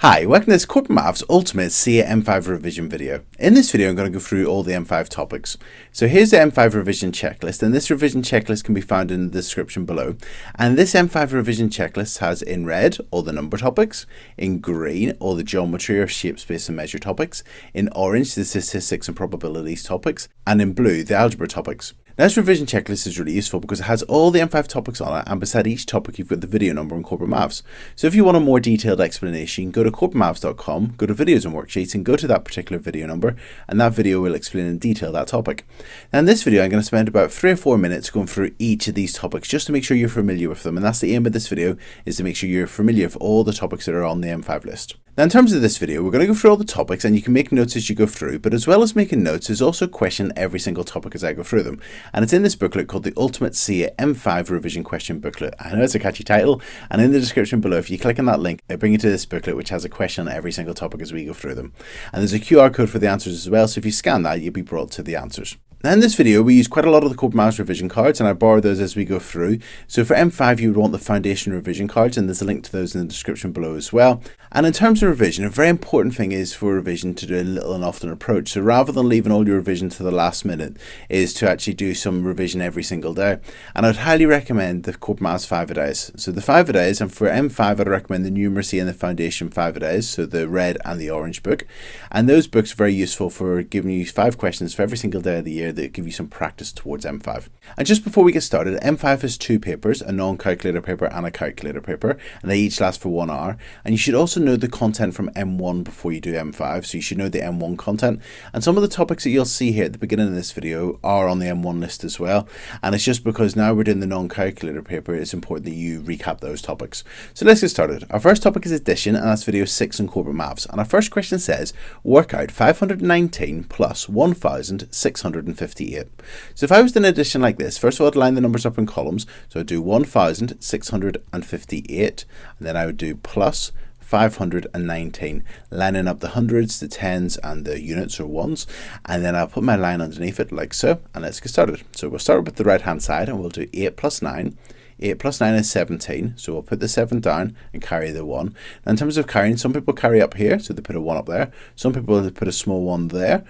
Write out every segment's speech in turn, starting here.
Hi, welcome to this Corbettmaths Ultimate CCEA M5 revision video. In this video I'm going to go through all the M5 topics. So here's the M5 revision checklist, and this revision checklist can be found in the description below. And this M5 revision checklist has in red all the number topics, in green all the geometry or shape, space and measure topics, in orange the statistics and probabilities topics, and in blue the algebra topics. Now, this revision checklist is really useful because it has all the M5 topics on it, and beside each topic you've got the video number on Corbettmaths. So if you want a more detailed explanation, go to corbettmaths.com, go to videos and worksheets and go to that particular video number, and that video will explain in detail that topic. Now in this video I'm going to spend about 3 or 4 minutes going through each of these topics just to make sure you're familiar with them, and that's the aim of this video, is to make sure you're familiar with all the topics that are on the M5 list. Now in terms of this video, we're going to go through all the topics, and you can make notes as you go through, but as well as making notes, there's also a question every single topic as I go through them. And it's in this booklet called the Ultimate CCEA M5 Revision Question Booklet. I know it's a catchy title, and in the description below, if you click on that link, it'll bring you to this booklet which has a question on every single topic as we go through them. And there's a QR code for the answers as well, so if you scan that, you'll be brought to the answers. Now in this video we use quite a lot of the Corbettmaths revision cards, and I borrow those as we go through. So for M5 you would want the foundation revision cards, and there's a link to those in the description below as well. And in terms of revision, a very important thing is for revision to do a little and often approach. So rather than leaving all your revision to the last minute, is to actually do some revision every single day. And I'd highly recommend the Corbettmaths 5-a-days. So the 5-a-days, and for M5 I'd recommend the numeracy and the foundation 5-a-days, so the red and the orange book. And those books are very useful for giving you 5 questions for every single day of the year that give you some practice towards M5. And just before we get started, M5 has 2 papers, a non-calculator paper and a calculator paper, and they each last for 1 hour. And you should also know the content from M1 before you do M5, so you should know the M1 content. And some of the topics that you'll see here at the beginning of this video are on the M1 list as well, and it's just because now we're doing the non-calculator paper, it's important that you recap those topics. So let's get started. Our first topic is addition, and that's video 6 in Corbettmaths. And our first question says, work out 519 plus 1658. So if I was doing addition like this, first of all I'd line the numbers up in columns. So I'd do 1658, and then I would do plus 519, lining up the hundreds, the tens and the units or ones, and then I'll put my line underneath it like so, and let's get started. So we'll start with the right hand side, and we'll do 8 plus 9. 8 plus 9 is 17, so we'll put the 7 down and carry the 1. Now in terms of carrying, some people carry up here, so they put a 1 up there. Some people put a small 1 there.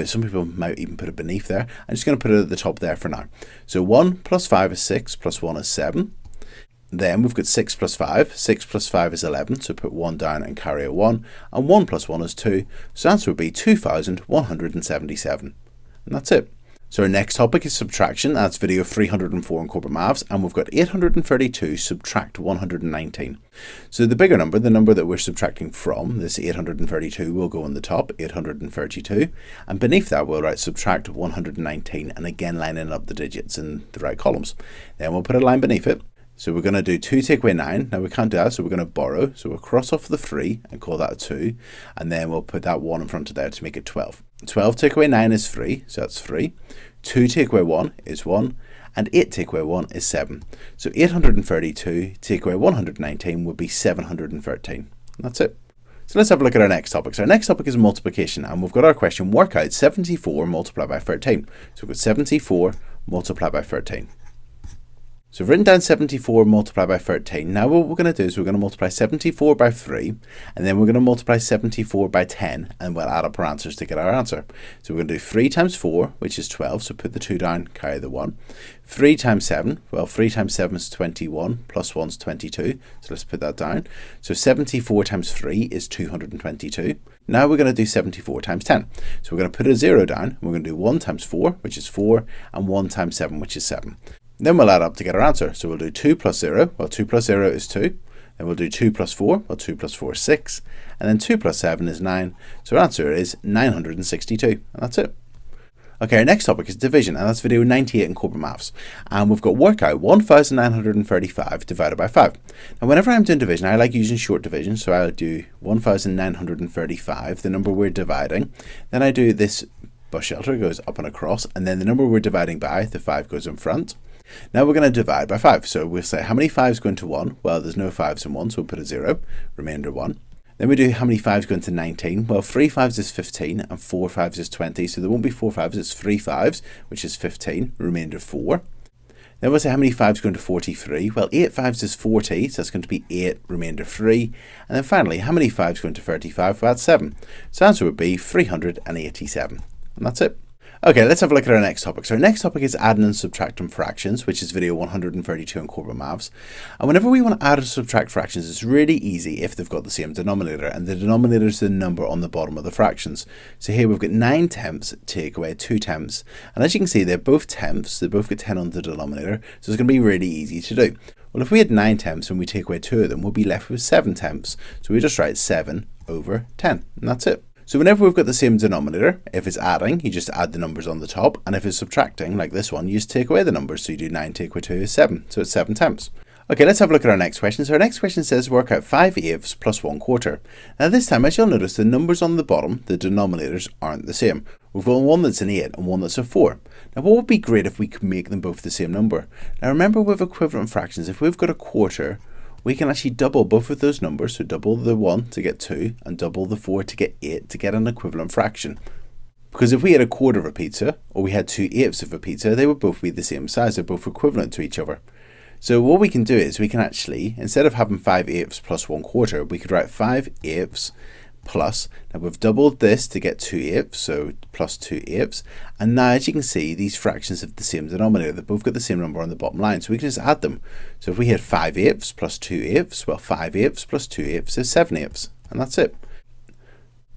Some people might even put it beneath there. I'm just going to put it at the top there for now. So 1 plus 5 is 6, plus 1 is 7. Then we've got 6 plus 5. 6 plus 5 is 11, so put 1 down and carry a 1. And 1 plus 1 is 2, so the answer would be 2177. And that's it. So our next topic is subtraction. That's video 304 in Corbettmaths, and we've got 832 subtract 119. So the bigger number, the number that we're subtracting from, this 832, will go on the top, 832, and beneath that we'll write subtract 119, and again lining up the digits in the right columns. Then we'll put a line beneath it. So we're going to do 2 take away 9. Now we can't do that, so we're going to borrow. So we'll cross off the 3 and call that a 2. And then we'll put that 1 in front of there to make it 12. 12 take away 9 is 3, so that's 3. 2 take away 1 is 1. And 8 take away 1 is 7. So 832 take away 119 would be 713. And that's it. So let's have a look at our next topic. So our next topic is multiplication, and we've got our question, work out 74 multiplied by 13. So we've got 74 multiplied by 13. So I've written down 74 multiplied by 13. Now what we're going to do is we're going to multiply 74 by 3, and then we're going to multiply 74 by 10, and we'll add up our answers to get our answer. So we're going to do 3 times 4, which is 12, so put the 2 down, carry the 1. 3 times 7, well 3 times 7 is 21, plus 1 is 22, so let's put that down. So 74 times 3 is 222. Now we're going to do 74 times 10. So we're going to put a 0 down, and we're going to do 1 times 4, which is 4, and 1 times 7, which is 7. Then we'll add up to get our answer. So we'll do 2 plus 0, well 2 plus 0 is 2. Then we'll do 2 plus 4, well 2 plus 4 is 6. And then 2 plus 7 is 9. So our answer is 962. And that's it. Okay, our next topic is division, and that's video 98 in Corbettmaths. And we've got work out 1935 divided by 5. Now whenever I'm doing division, I like using short division. So I'll do 1935, the number we're dividing. Then I do this bus shelter, goes up and across, and then the number we're dividing by, the 5 goes in front. Now we're going to divide by 5, so we'll say how many 5s go into 1? Well, there's no 5s in 1, so we'll put a 0, remainder 1. Then we do how many 5s go into 19? Well, 3 5s is 15, and 4 5s is 20, so there won't be 4 5s, it's 3 5s, which is 15, remainder 4. Then we'll say how many 5s go into 43? Well, 8 5s is 40, so that's going to be 8, remainder 3. And then finally, how many 5s go into 35? Well, that's 7. So the answer would be 387. And that's it. Okay, let's have a look at our next topic. So our next topic is adding and subtracting fractions, which is video 132 in Corbettmaths. And whenever we want to add or subtract fractions, it's really easy if they've got the same denominator, and the denominator is the number on the bottom of the fractions. So here we've got 9 tenths, take away 2 tenths. And as you can see, they're both tenths, they both get 10 on the denominator, so it's going to be really easy to do. Well, if we had 9 tenths and we take away 2 of them, we'll be left with 7 tenths. So we just write 7 over 10, and that's it. So whenever we've got the same denominator, if it's adding, you just add the numbers on the top, and if it's subtracting, like this one, you just take away the numbers. So you do 9 take away 2 is 7, so it's 7 tenths. Okay, let's have a look at our next question. So our next question says work out 5/8 plus 1/4. Now this time, as you'll notice, the numbers on the bottom, the denominators, aren't the same. We've got one that's an 8 and one that's a 4. Now what would be great if we could make them both the same number? Now remember, with equivalent fractions, if we've got a quarter, we can actually double both of those numbers, so double the 1 to get 2 and double the 4 to get 8 to get an equivalent fraction. Because if we had a quarter of a pizza or we had 2/8 of a pizza, they would both be the same size, they're both equivalent to each other. So what we can do is we can actually, instead of having 5/8 plus 1/4, we could write 5/8 plus, now we've doubled this to get 2/8, so plus 2/8, and now as you can see, these fractions have the same denominator, they've both got the same number on the bottom line, so we can just add them. So if we had 5/8 plus 2/8, well 5/8 plus 2/8 is 7/8, and that's it.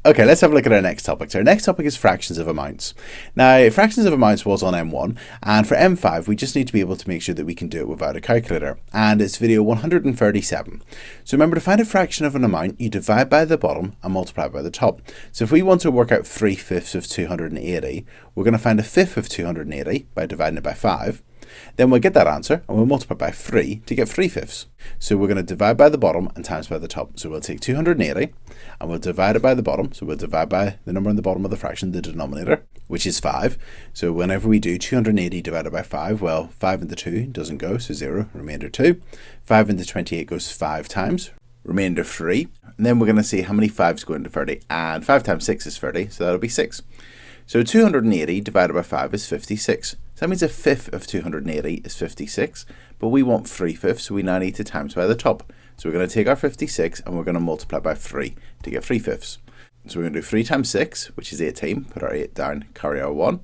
Okay, let's have a look at our next topic. So our next topic is fractions of amounts. Now, fractions of amounts was on M1, and for M5, we just need to be able to make sure that we can do it without a calculator. And it's video 137. So remember, to find a fraction of an amount, you divide by the bottom and multiply by the top. So if we want to work out 3/5 of 280, we're going to find a fifth of 280 by dividing it by 5. Then we'll get that answer and we'll multiply by 3 to get 3/5. So we're going to divide by the bottom and times by the top. So we'll take 280 and we'll divide it by the bottom. So we'll divide by the number on the bottom of the fraction, the denominator, which is 5. So whenever we do 280 divided by 5, well, 5 into 2 doesn't go, so 0, remainder 2. 5 into 28 goes 5 times, remainder 3. And then we're going to see how many 5s go into 30, and 5 times 6 is 30, so that'll be 6. So 280 divided by 5 is 56. So that means a fifth of 280 is 56, but we want 3/5, so we now need to times by the top. So we're going to take our 56 and we're going to multiply by 3 to get 3/5. So we're going to do 3 times 6, which is 18, put our 8 down, carry our 1,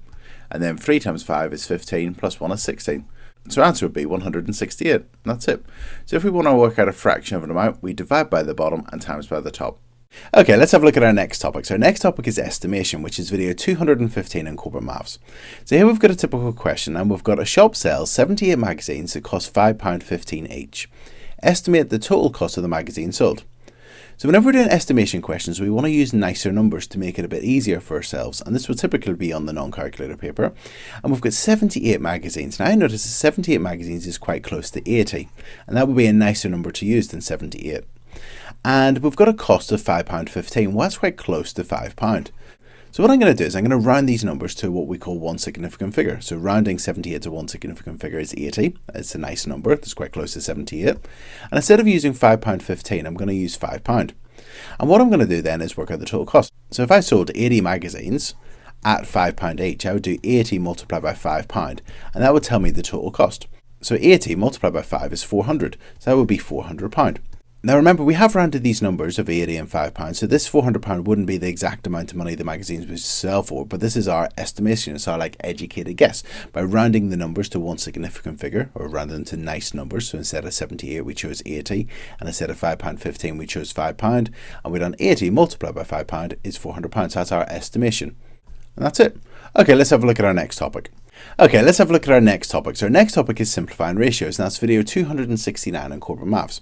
and then 3 times 5 is 15, plus 1 is 16. So our answer would be 168, and that's it. So if we want to work out a fraction of an amount, we divide by the bottom and times by the top. Okay, let's have a look at our next topic. So our next topic is estimation, which is video 215 in Corbettmaths. So here we've got a typical question, and we've got a shop sells 78 magazines that cost £5.15 each. Estimate the total cost of the magazine sold. So whenever we're doing estimation questions, we want to use nicer numbers to make it a bit easier for ourselves, and this will typically be on the non-calculator paper. And we've got 78 magazines. Now I notice that 78 magazines is quite close to 80, and that would be a nicer number to use than 78. And we've got a cost of £5.15. Well, that's quite close to £5. So what I'm going to do is I'm going to round these numbers to what we call one significant figure. So rounding 78 to one significant figure is 80. It's a nice number. It's quite close to 78. And instead of using £5.15, I'm going to use £5. And what I'm going to do then is work out the total cost. So if I sold 80 magazines at £5 each, I would do 80 multiplied by £5, and that would tell me the total cost. So 80 multiplied by 5 is 400. So that would be £400. Now remember, we have rounded these numbers of 80 and £5, so this £400 wouldn't be the exact amount of money the magazines would sell for, but this is our estimation. It's our educated guess. By rounding the numbers to one significant figure, or rounding them to nice numbers, so instead of 78 we chose 80, and instead of £5.15 we chose £5, and we done 80 multiplied by £5 is £400, so that's our estimation. And that's it. Okay, let's have a look at our next topic. Okay, let's have a look at our next topic. So our next topic is simplifying ratios, and that's video 269 in Corbettmaths.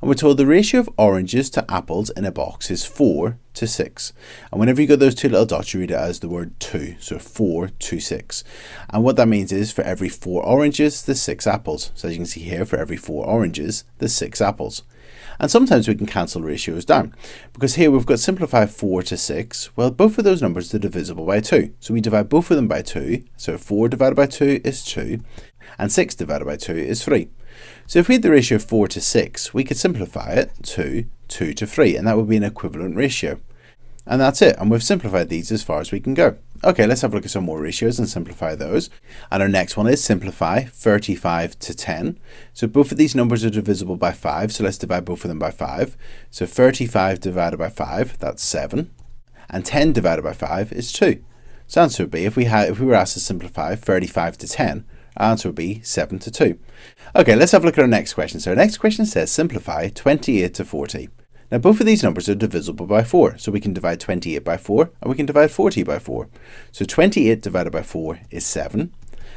And we're told the ratio of oranges to apples in a box is 4 to 6. And whenever you got those two little dots, you read it as the word 2. So 4 to 6. And what that means is for every 4 oranges, there's 6 apples. So as you can see here, for every 4 oranges, there's 6 apples. And sometimes we can cancel ratios down, because here we've got simplified 4 to 6. Well, both of those numbers are divisible by 2. So we divide both of them by 2. So 4 divided by 2 is 2. And 6 divided by 2 is 3. So if we had the ratio 4 to 6, we could simplify it to 2 to 3, and that would be an equivalent ratio. And that's it, and we've simplified these as far as we can go. Okay, let's have a look at some more ratios and simplify those. And our next one is simplify 35 to 10. So both of these numbers are divisible by 5, so let's divide both of them by 5. So 35 divided by 5, that's 7. And 10 divided by 5 is 2. So the answer would be, if we were asked to simplify 35 to 10, our answer would be 7 to 2. Okay, let's have a look at our next question. So our next question says simplify 28 to 40. Now both of these numbers are divisible by 4, so we can divide 28 by 4 and we can divide 40 by 4. So 28 divided by 4 is 7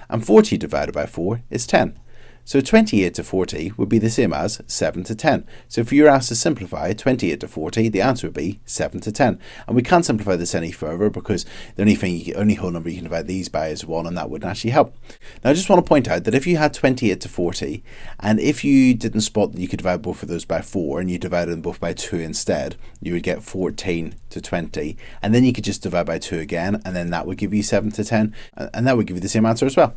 and 40 divided by 4 is 10. So 28 to 40 would be the same as 7 to 10. So if you were asked to simplify 28 to 40, the answer would be 7 to 10. And we can't simplify this any further because the only whole number you can divide these by is 1, and that wouldn't actually help. Now I just want to point out that if you had 28 to 40, and if you didn't spot that you could divide both of those by 4, and you divided them both by 2 instead, you would get 14 to 20, and then you could just divide by 2 again, and then that would give you 7 to 10, and that would give you the same answer as well.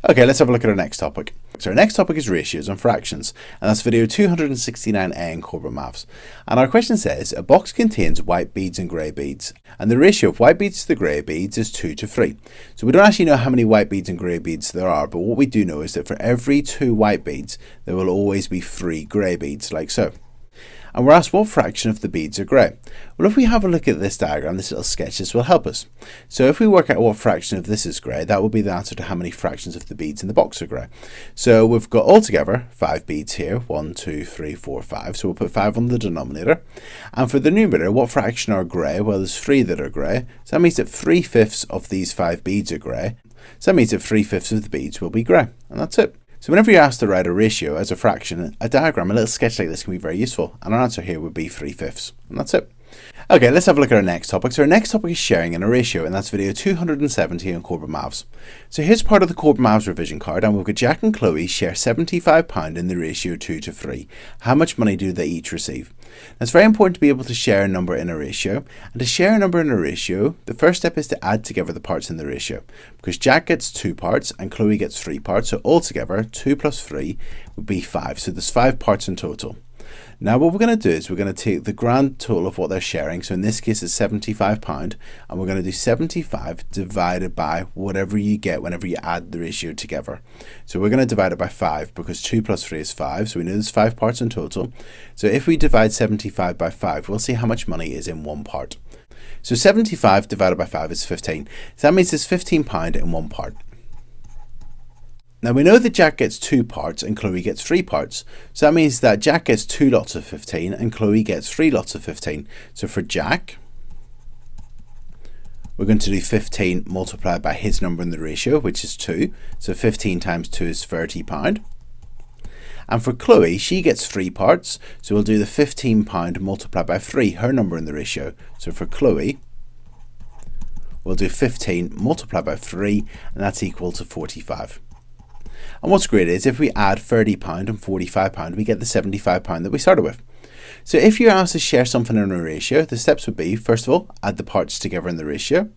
Okay, let's have a look at our next topic. So our next topic is ratios and fractions, and that's video 269A in Corbettmaths. And our question says, a box contains white beads and grey beads, and the ratio of white beads to the grey beads is 2 to 3. So we don't actually know how many white beads and grey beads there are, but what we do know is that for every 2 white beads, there will always be 3 grey beads, like so. And we're asked what fraction of the beads are grey. Well, if we have a look at this diagram, this little sketch, this will help us. So if we work out what fraction of this is grey, that will be the answer to how many fractions of the beads in the box are grey. So we've got altogether 5 beads here, 1, 2, 3, 4, 5. So we'll put 5 on the denominator. And for the numerator, what fraction are grey? Well, there's 3 that are grey. So that means that 3/5 of these 5 beads are grey. So that means that 3/5 of the beads will be grey. And that's it. So whenever you're asked to write a ratio as a fraction, a diagram, a little sketch like this can be very useful. And our answer here would be 3/5. And that's it. Okay, let's have a look at our next topic. So our next topic is sharing in a ratio, and that's video 270 on Corbettmaths. So here's part of the Corbettmaths revision card, and we've got Jack and Chloe share £75 in the ratio 2 to 3. How much money do they each receive? Now, it's very important to be able to share a number in a ratio, and to share a number in a ratio, the first step is to add together the parts in the ratio, because Jack gets 2 parts and Chloe gets 3 parts, so altogether 2 plus 3 would be 5, so there's 5 parts in total. Now what we're going to do is we're going to take the grand total of what they're sharing, so in this case it's £75, and we're going to do 75 divided by whatever you get whenever you add the ratio together. So we're going to divide it by 5 because 2 plus 3 is 5, so we know there's 5 parts in total. So if we divide 75 by 5, we'll see how much money is in one part. So 75 divided by 5 is 15, so that means there's £15 in one part. Now we know that Jack gets 2 parts and Chloe gets 3 parts, so that means that Jack gets 2 lots of 15 and Chloe gets 3 lots of 15. So for Jack, we're going to do 15 multiplied by his number in the ratio, which is 2. So 15 times 2 is £30. And for Chloe, she gets 3 parts, so we'll do the £15 multiplied by 3, her number in the ratio. So for Chloe, we'll do 15 multiplied by 3, and that's equal to 45. And what's great is if we add £30 and £45, we get the £75 that we started with. So if you're asked to share something in a ratio, the steps would be, first of all, add the parts together in the ratio,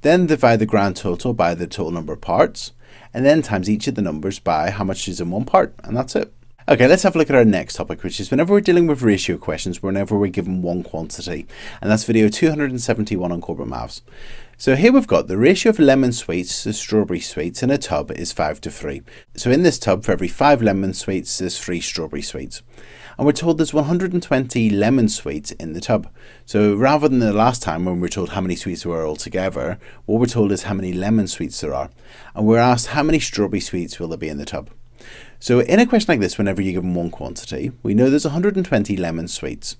then divide the grand total by the total number of parts, and then times each of the numbers by how much is in one part, and that's it. Okay, let's have a look at our next topic, which is whenever we're dealing with ratio questions, whenever we're given one quantity, and that's video 271 on Corbettmaths. So here we've got the ratio of lemon sweets to strawberry sweets in a tub is 5 to 3. So in this tub, for every 5 lemon sweets, there's 3 strawberry sweets. And we're told there's 120 lemon sweets in the tub. So rather than the last time when we're told how many sweets there are altogether, what we're told is how many lemon sweets there are. And we're asked how many strawberry sweets will there be in the tub. So in a question like this, whenever you're given one quantity, we know there's 120 lemon sweets.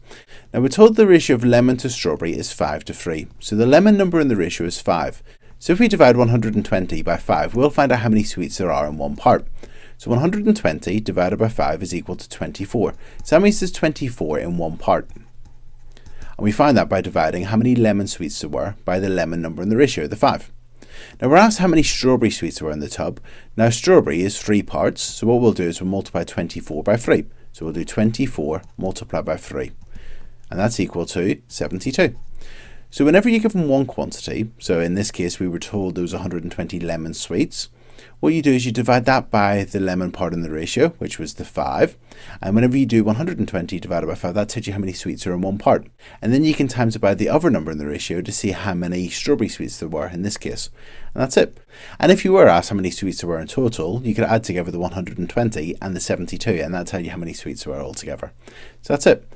Now we're told the ratio of lemon to strawberry is 5 to 3. So the lemon number in the ratio is 5. So if we divide 120 by 5, we'll find out how many sweets there are in one part. So 120 divided by 5 is equal to 24. So that means there's 24 in one part. And we find that by dividing how many lemon sweets there were by the lemon number in the ratio, the 5. Now we're asked how many strawberry sweets were in the tub. Now strawberry is 3 parts, so what we'll do is we'll multiply 24 by 3. So we'll do 24 multiplied by 3, and that's equal to 72. So whenever you're given one quantity, so in this case we were told there was 120 lemon sweets, what you do is you divide that by the lemon part in the ratio, which was the 5. And whenever you do 120 divided by 5, that tells you how many sweets are in one part. And then you can times it by the other number in the ratio to see how many strawberry sweets there were in this case. And that's it. And if you were asked how many sweets there were in total, you could add together the 120 and the 72, and that'll tell you how many sweets there were altogether. So that's it.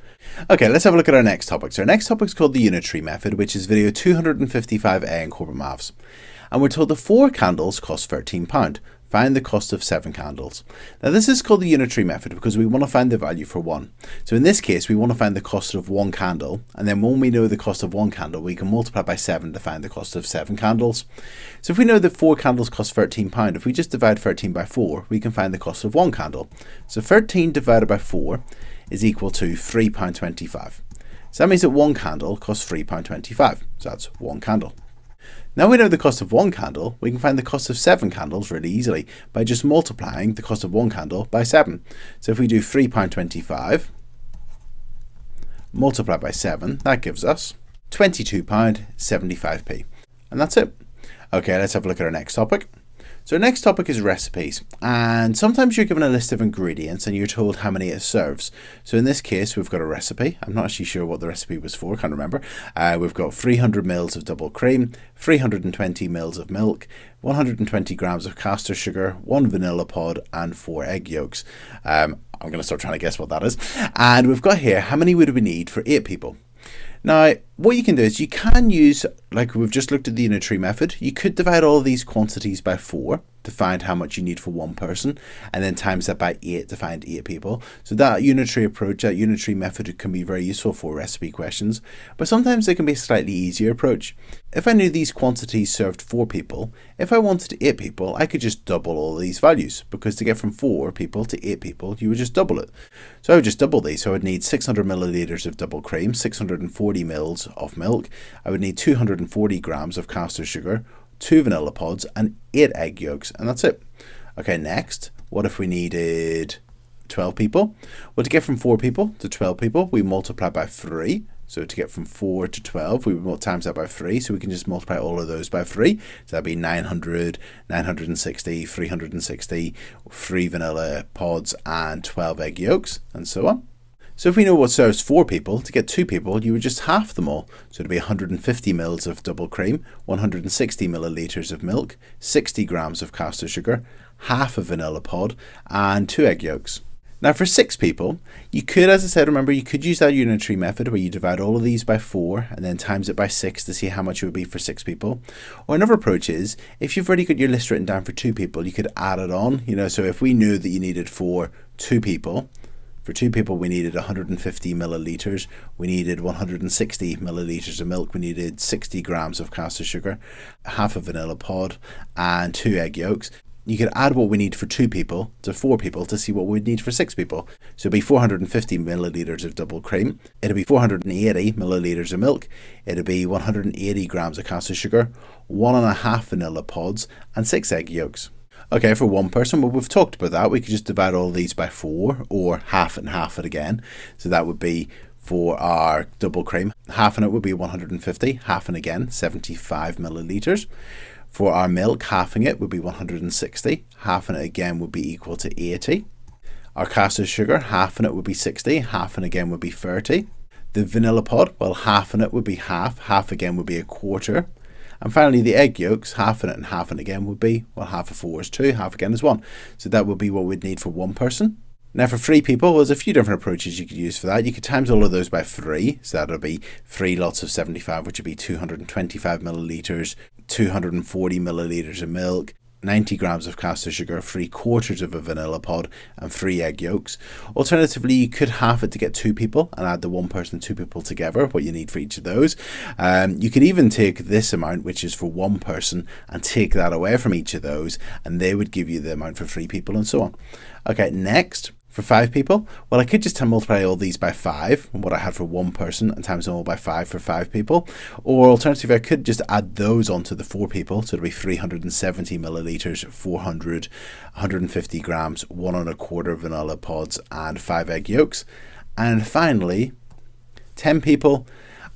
Okay, let's have a look at our next topic. So our next topic is called the Unitary Method, which is video 255A in Corbettmaths. And we're told that 4 candles cost £13. Find the cost of 7 candles. Now this is called the Unitary Method because we want to find the value for 1. So in this case, we want to find the cost of 1 candle, and then when we know the cost of 1 candle, we can multiply by 7 to find the cost of 7 candles. So if we know that 4 candles cost £13, if we just divide 13 by 4, we can find the cost of 1 candle. So 13 divided by 4 is equal to £3.25. So that means that 1 candle costs £3.25. So that's 1 candle. Now we know the cost of 1 candle, we can find the cost of 7 candles really easily by just multiplying the cost of 1 candle by 7. So if we do £3.25 multiplied by 7, that gives us £22.75p. And that's it. Okay, let's have a look at our next topic. So our next topic is recipes, and sometimes you're given a list of ingredients and you're told how many it serves. So in this case, we've got a recipe. I'm not actually sure what the recipe was for, can't remember. We've got 300 mils of double cream, 320 mils of milk, 120 grams of caster sugar, 1 vanilla pod, and 4 egg yolks. I'm going to start trying to guess what that is. And we've got here, how many would we need for 8 people? Now, what you can do is you can use, like we've just looked at the Unitary Method, you could divide all of these quantities by 4 to find how much you need for 1 person, and then times that by 8 to find 8 people. So that unitary approach, that Unitary Method can be very useful for recipe questions, but sometimes it can be a slightly easier approach. If I knew these quantities served 4 people, if I wanted 8 people, I could just double all of these values, because to get from 4 people to 8 people, you would just double it. So I would just double these. So I would need 600 milliliters of double cream, 640 mils of milk, I would need 240 grams of caster sugar, 2 vanilla pods, and 8 egg yolks, and that's it. Okay, next, what if we needed 12 people? Well, to get from 4 people to 12 people, we multiply by 3. So to get from 4 to 12, we would times that by 3, so we can just multiply all of those by 3. So that'd be 900, 960, 360, 3 vanilla pods, and 12 egg yolks, and so on. So if we know what serves 4 people, to get 2 people, you would just half them all. So it'd be 150 mils of double cream, 160 milliliters of milk, 60 grams of caster sugar, half a vanilla pod, and 2 egg yolks. Now for 6 people, you could, as I said, remember, you could use that Unitary Method where you divide all of these by 4 and then times it by 6 to see how much it would be for 6 people. Or another approach is, if you've already got your list written down for 2 people, you could add it on. So if we knew that you needed for 2 people, for 2 people, we needed 150 milliliters, we needed 160 milliliters of milk, we needed 60 grams of caster sugar, half a vanilla pod, and 2 egg yolks. You could add what we need for 2 people to 4 people to see what we'd need for 6 people. So it'd be 450 milliliters of double cream, it'd be 480 milliliters of milk, it'd be 180 grams of caster sugar, 1.5 vanilla pods, and 6 egg yolks. Okay, for 1 person, well, we've talked about that. We could just divide all these by 4 or half and half it again. So that would be for our double cream. Half in it would be 150, half in again, 75 milliliters. For our milk, halving it would be 160, half in it again would be equal to 80. Our caster sugar, half in it would be 60, half in again would be 30. The vanilla pod, well, half in it would be half again would be a quarter. And finally, the egg yolks, half in it and half in again would be, well, half of 4 is 2, half again is 1. So that would be what we'd need for 1 person. Now for 3 people, well, there's a few different approaches you could use for that. You could times all of those by 3, so that'll be 3 lots of 75, which would be 225 milliliters, 240 milliliters of milk, 90 grams of caster sugar, 3/4 of a vanilla pod, and 3 egg yolks. Alternatively, you could half it to get 2 people and add the 1 person, 2 people together, what you need for each of those. You could even take this amount, which is for 1 person, and take that away from each of those, and they would give you the amount for 3 people and so on. Okay, next. For 5 people, well, I could just multiply all these by 5, what I had for 1 person, and times them all by 5 for 5 people. Or alternatively, I could just add those onto the 4 people, so it'll be 370 milliliters, 400, 150 grams, 1.25 vanilla pods, and 5 egg yolks. And finally, 10 people,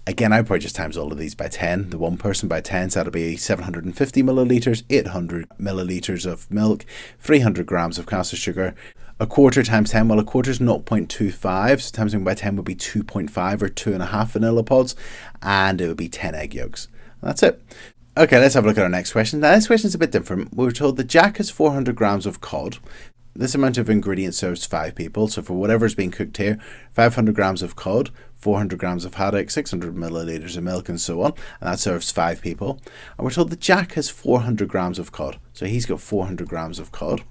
Again, I probably just times all of these by 10. The one person by 10, so that'll be 750 millilitres, 800 millilitres of milk, 300 grams of caster sugar. A quarter times 10, well, a quarter is 0.25, so times by 10 would be 2.5 or 2.5 vanilla pods, and it would be 10 egg yolks. And that's it. Okay, let's have a look at our next question. Now, this question is a bit different. We were told that Jack has 400 grams of cod. This amount of ingredients serves 5 people. So for whatever's being cooked here, 500 grams of cod, 400 grams of haddock, 600 millilitres of milk, and so on. And that serves 5 people. And we're told that Jack has 400 grams of cod. So he's got 400 grams of cod.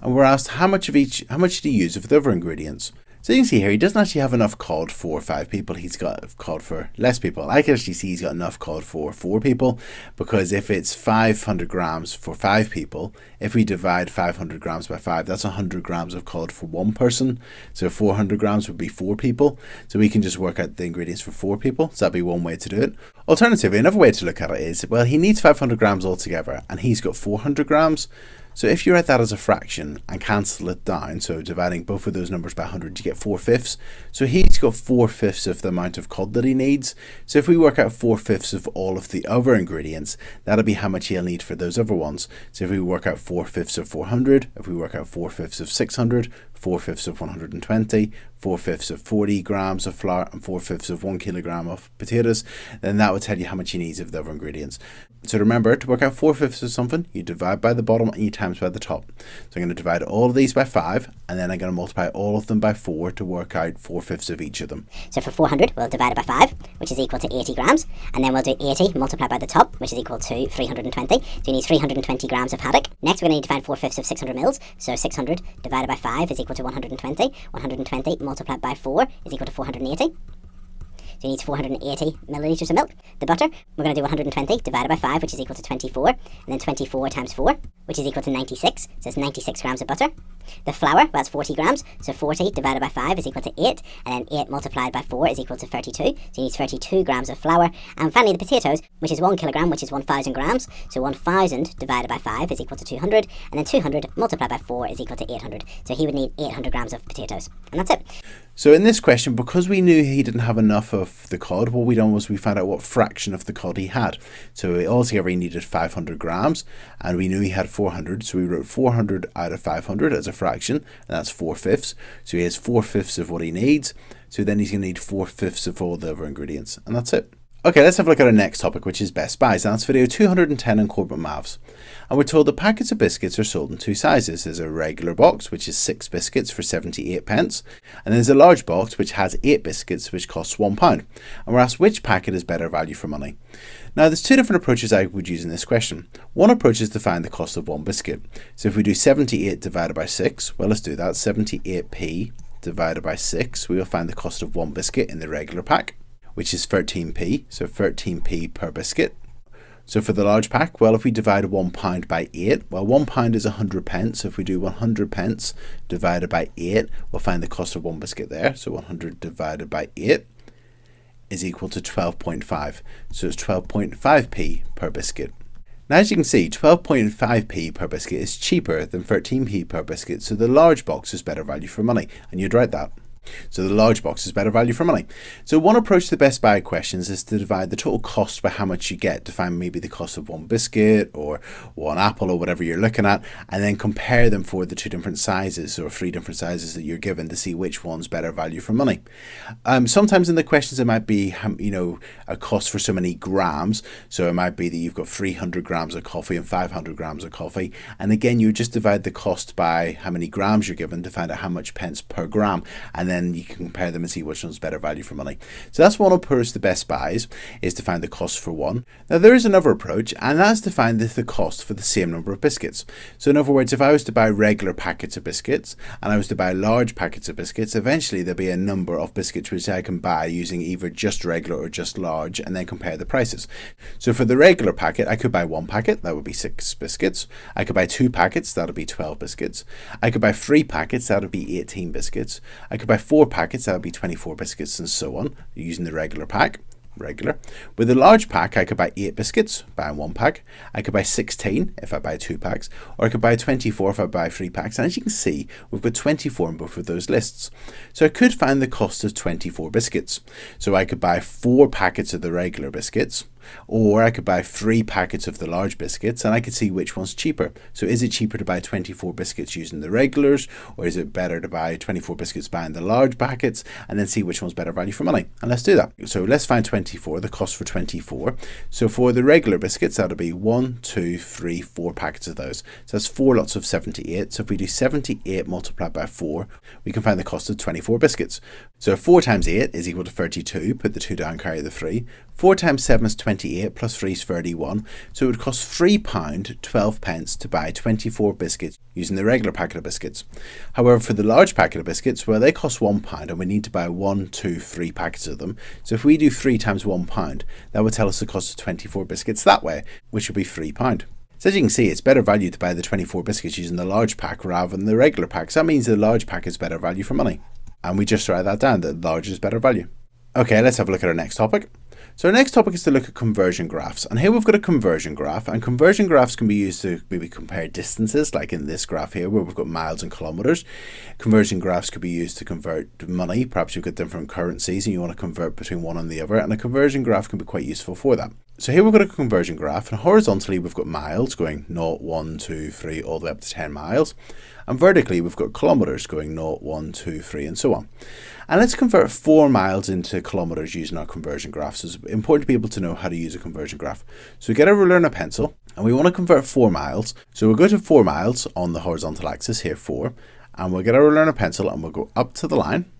And we're asked how much did he use of the other ingredients? So you can see here, he doesn't actually have enough cod for 5 people. He's got cod for less people. I can actually see he's got enough cod for 4 people, because if it's 500 grams for 5 people, if we divide 500 grams by 5, that's 100 grams of cod for 1 person. So 400 grams would be 4 people. So we can just work out the ingredients for 4 people. So that'd be one way to do it. Alternatively, another way to look at it is, well, he needs 500 grams altogether, and he's got 400 grams. So if you write that as a fraction and cancel it down, so dividing both of those numbers by 100, you get 4/5. So he's got 4/5 of the amount of cod that he needs. So if we work out 4/5 of all of the other ingredients, that'll be how much he'll need for those other ones. So if we work out 4/5 of 400, if we work out 4/5 of 600, 4/5 of 120, 4/5 of 40 grams of flour, and 4/5 of 1 kilogram of potatoes, then that would tell you how much he needs of the other ingredients. So remember, to work out 4/5 of something, you divide by the bottom and you times by the top. So I'm going to divide all of these by 5, and then I'm going to multiply all of them by 4 to work out 4/5 of each of them. So for 400, we'll divide it by 5, which is equal to 80 grams, and then we'll do 80 multiplied by the top, which is equal to 320. So you need 320 grams of haddock. Next, we're going to need to find 4/5 of 600 mils. So 600 divided by 5 is equal to 120. 120 multiplied by 4 is equal to 480. So you need 480 millilitres of milk. The butter, we're going to do 120 divided by 5, which is equal to 24. And then 24 times 4, which is equal to 96. So it's 96 grams of butter. The flour, well, that's 40 grams. So 40 divided by 5 is equal to 8. And then 8 multiplied by 4 is equal to 32. So you need 32 grams of flour. And finally, the potatoes, which is 1 kilogram, which is 1,000 grams. So 1,000 divided by 5 is equal to 200. And then 200 multiplied by 4 is equal to 800. So he would need 800 grams of potatoes. And that's it. So in this question, because we knew he didn't have enough of the cod, what we done was we found out what fraction of the cod he had. So altogether he needed 500 grams, and we knew he had 400, so we wrote 400 out of 500 as a fraction, and that's 4/5. So he has 4/5 of what he needs, so then he's going to need 4/5 of all the other ingredients, and that's it. Okay, let's have a look at our next topic, which is Best Buys, and that's video 210 on Corbettmaths. And we're told that packets of biscuits are sold in 2 sizes. There's a regular box, which is 6 biscuits for 78 pence, and there's a large box, which has 8 biscuits, which costs £1. And we're asked which packet is better value for money. Now, there's 2 different approaches I would use in this question. One approach is to find the cost of 1 biscuit. So if we do 78 divided by 6, well, let's do that. 78p divided by 6, we will find the cost of 1 biscuit in the regular pack, which is 13p, so 13p per biscuit. So for the large pack, well, if we divide £1 by 8, well, £1 is 100 pence. So if we do 100 pence divided by 8, we'll find the cost of 1 biscuit there. So 100 divided by 8 is equal to 12.5. So it's 12.5p per biscuit. Now, as you can see, 12.5p per biscuit is cheaper than 13p per biscuit. So the large box is better value for money. And you'd write that. So the large box is better value for money. So one approach to the Best Buy questions is to divide the total cost by how much you get to find maybe the cost of 1 biscuit or 1 apple or whatever you're looking at, and then compare them for the 2 different sizes or 3 different sizes that you're given to see which one's better value for money. Sometimes in the questions it might be, a cost for so many grams. So it might be that you've got 300 grams of coffee and 500 grams of coffee. And again, you just divide the cost by how many grams you're given to find out how much pence per gram. And then you can compare them and see which one's better value for money. So that's one approach to Best Buys, is to find the cost for one. Now there is another approach, and that's to find the cost for the same number of biscuits. So in other words, if I was to buy regular packets of biscuits and I was to buy large packets of biscuits, eventually there'll be a number of biscuits which I can buy using either just regular or just large, and then compare the prices. So for the regular packet, I could buy 1 packet, that would be 6 biscuits. I could buy 2 packets, that would be 12 biscuits. I could buy 3 packets, that would be 18 biscuits. I could buy 4 packets, that would be 24 biscuits, and so on, using the regular pack. regular. With a large pack, I could buy 8 biscuits, buying 1 pack. I could buy 16 if I buy 2 packs, or I could buy 24 if I buy 3 packs. And as you can see, we've got 24 in both of those lists. So I could find the cost of 24 biscuits. So I could buy 4 packets of the regular biscuits, or I could buy 3 packets of the large biscuits, and I could see which one's cheaper. So is it cheaper to buy 24 biscuits using the regulars, or is it better to buy 24 biscuits buying the large packets, and then see which one's better value for money? And let's do that. So let's find 24, the cost for 24. So for the regular biscuits, that'll be 1, 2, 3, 4 packets of those. So that's 4 lots of 78. So if we do 78 multiplied by 4, we can find the cost of 24 biscuits. So 4 times 8 is equal to 32. Put the 2 down, carry the 3. 4 times 7 is 28, plus 3 is 31. So it would cost £3 12 pence to buy 24 biscuits using the regular packet of biscuits. However, for the large packet of biscuits, well, they cost £1 and we need to buy 1, 2, 3 packets of them. So if we do 3 times £1, that would tell us the cost of 24 biscuits that way, which would be £3. So as you can see, it's better value to buy the 24 biscuits using the large pack rather than the regular pack. So that means the large pack is better value for money. And we just write that down, that large is better value. Okay, let's have a look at our next topic. So our next topic is to look at conversion graphs. And here we've got a conversion graph, and conversion graphs can be used to maybe compare distances, like in this graph here where we've got miles and kilometers. Conversion graphs could be used to convert money. Perhaps you've got different currencies and you want to convert between one and the other, and a conversion graph can be quite useful for that. So here we've got a conversion graph, and horizontally we've got miles going 0, 1, 2, 3 all the way up to 10 miles. And vertically we've got kilometers going 0, 1, 2, 3 and so on. And let's convert 4 miles into kilometers using our conversion graphs. It's important to be able to know how to use a conversion graph. So we get a ruler and a pencil, and we want to convert 4 miles. So we'll go to 4 miles on the horizontal axis here, 4, and we'll get a ruler and a pencil and we'll go up to the line.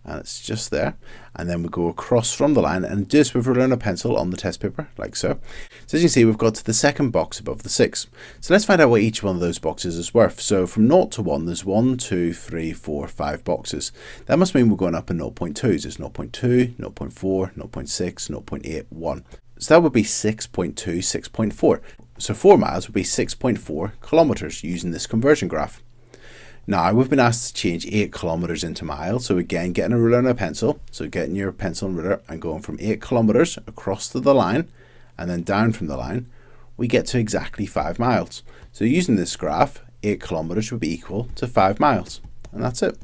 And it's just there, and then we go across from the line and do this with a ruler and a pencil on the test paper, like so. So as you can see, we've got to the second box above the 6. So let's find out what each one of those boxes is worth. So from 0 to 1, there's 1, 2, 3, 4, 5 boxes. That must mean we're going up in 0.2s. There's 0.2, 0.4, 0.6, 0.8, 1. So that would be 6.2, 6.4. So 4 miles would be 6.4 kilometers using this conversion graph. Now, we've been asked to change 8 kilometers into miles. So again, getting a ruler and a pencil. So getting your pencil and ruler and going from 8 kilometers across to the line and then down from the line, we get to exactly 5 miles. So using this graph, 8 kilometers would be equal to 5 miles. And that's it.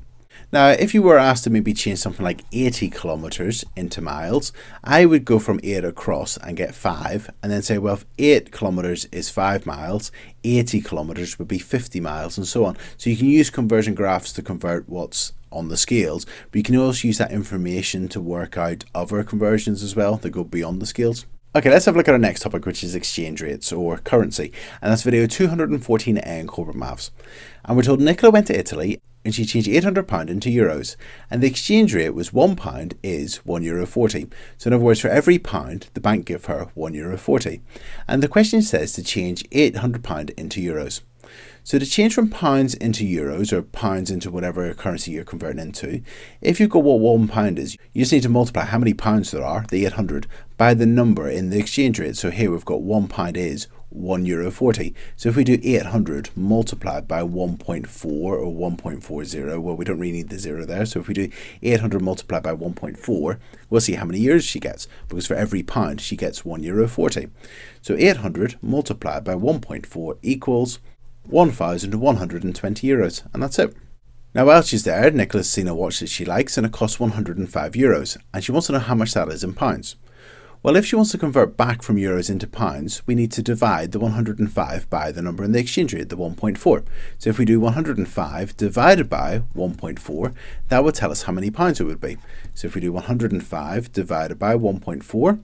Now, if you were asked to maybe change something like 80 kilometers into miles, I would go from 8 across and get 5 and then say, well, if 8 kilometers is 5 miles, 80 kilometers would be 50 miles and so on. So you can use conversion graphs to convert what's on the scales, but you can also use that information to work out other conversions as well that go beyond the scales. Okay, let's have a look at our next topic, which is exchange rates or currency. And that's video 214A in Corbettmaths. And we're told Nicola went to Italy and she changed £800 into euros, and the exchange rate was £1 is €1.40. So in other words, for every pound, the bank give her €1.40. And the question says to change £800 into euros. So to change from pounds into euros, or pounds into whatever currency you're converting into, if you've got what £1 is, you just need to multiply how many pounds there are, the 800, by the number in the exchange rate. So here we've got £1 is €1.40. So if we do 800 multiplied by 1.4 or 1.40, well, we don't really need the 0 there. So if we do 800 multiplied by 1.4, we'll see how many years she gets, because for every pound she gets €1.40. So 800 multiplied by 1.4 equals 1,120 euros, and that's it. Now, while she's there, Nicola's seen a watch that she likes and it costs €105, and she wants to know how much that is in pounds. Well, if she wants to convert back from euros into pounds, we need to divide the 105 by the number in the exchange rate, the 1.4. So if we do 105 divided by 1.4, that would tell us how many pounds it would be. So if we do 105 divided by 1.4,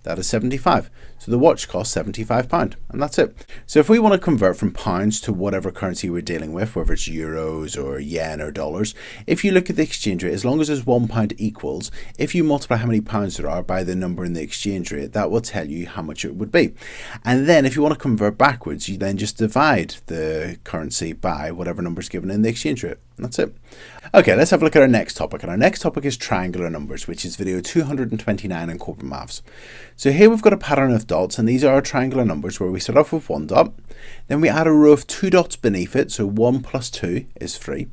that is 75. So the watch costs £75, and that's it. So if we want to convert from pounds to whatever currency we're dealing with, whether it's euros or yen or dollars, if you look at the exchange rate, as long as there's £1 equals, if you multiply how many pounds there are by the number in the exchange rate, that will tell you how much it would be. And then if you want to convert backwards, you then just divide the currency by whatever number is given in the exchange rate. That's it. Okay, let's have a look at our next topic. And our next topic is triangular numbers, which is video 229 in Corbettmaths. So here we've got a pattern of dots, and these are our triangular numbers where we start off with 1 dot. Then we add a row of 2 dots beneath it, so 1 plus 2 is 3.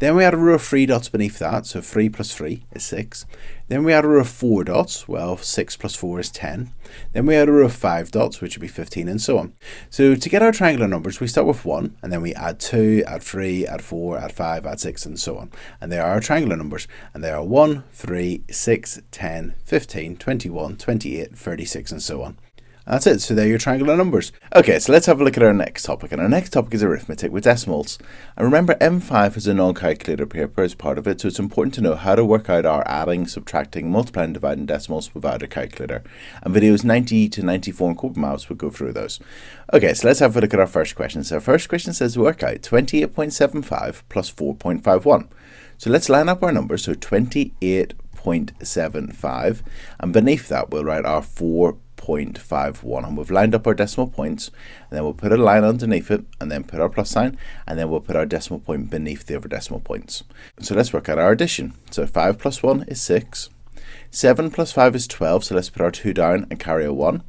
Then we add a row of 3 dots beneath that, so 3 plus 3 is 6. Then we add a row of 4 dots, well 6 plus 4 is 10. Then we add a row of 5 dots, which would be 15, and so on. So to get our triangular numbers, we start with 1, and then we add 2, add 3, add 4, add 5, add 6, and so on. And they are our triangular numbers, and they are 1, 3, 6, 10, 15, 21, 28, 36, and so on. That's it, so they're your triangular numbers. Okay, so let's have a look at our next topic, and our next topic is arithmetic with decimals. And remember, M5 has a non-calculator paper as part of it, so it's important to know how to work out our adding, subtracting, multiplying, dividing decimals without a calculator. And videos 90 to 94 in Corbettmaths will go through those. Okay, so let's have a look at our first question. So our first question says work out 28.75 plus 4.51. So let's line up our numbers, so 28.75, and beneath that we'll write our 4.51, and we've lined up our decimal points, and then we'll put a line underneath it, and then put our plus sign, and then we'll put our decimal point beneath the other decimal points. So let's work out our addition. So 5 plus 1 is 6, 7 plus 5 is 12, so let's put our 2 down and carry a 1.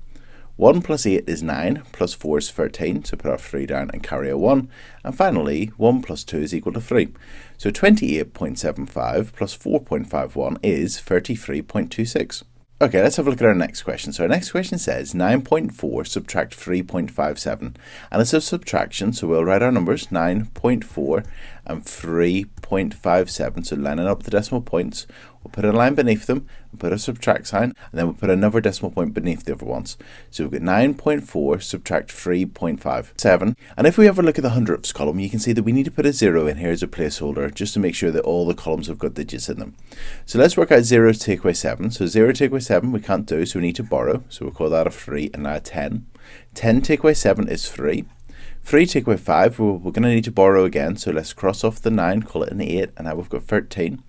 1 plus 8 is 9, plus 4 is 13, so put our 3 down and carry a 1. And finally, 1 plus 2 is equal to 3. So 28.75 plus 4.51 is 33.26. Okay, let's have a look at our next question. So our next question says 9.4 subtract 3.57. And it's a subtraction, so we'll write our numbers 9.4 and 3.57. So lining up the decimal points, we'll put a line beneath them, and put a subtract sign, and then we'll put another decimal point beneath the other ones. So we've got 9.4 subtract 3.57. And if we have a look at the hundredths column, you can see that we need to put a 0 in here as a placeholder, just to make sure that all the columns have got digits in them. So let's work out 0 to take away 7. So 0 to take away 7 we can't do, so we need to borrow. So we'll call that a 3 and now a 10. 10 take away 7 is 3. 3 take away 5, we're going to need to borrow again, so let's cross off the 9, call it an 8, and now we've got 13.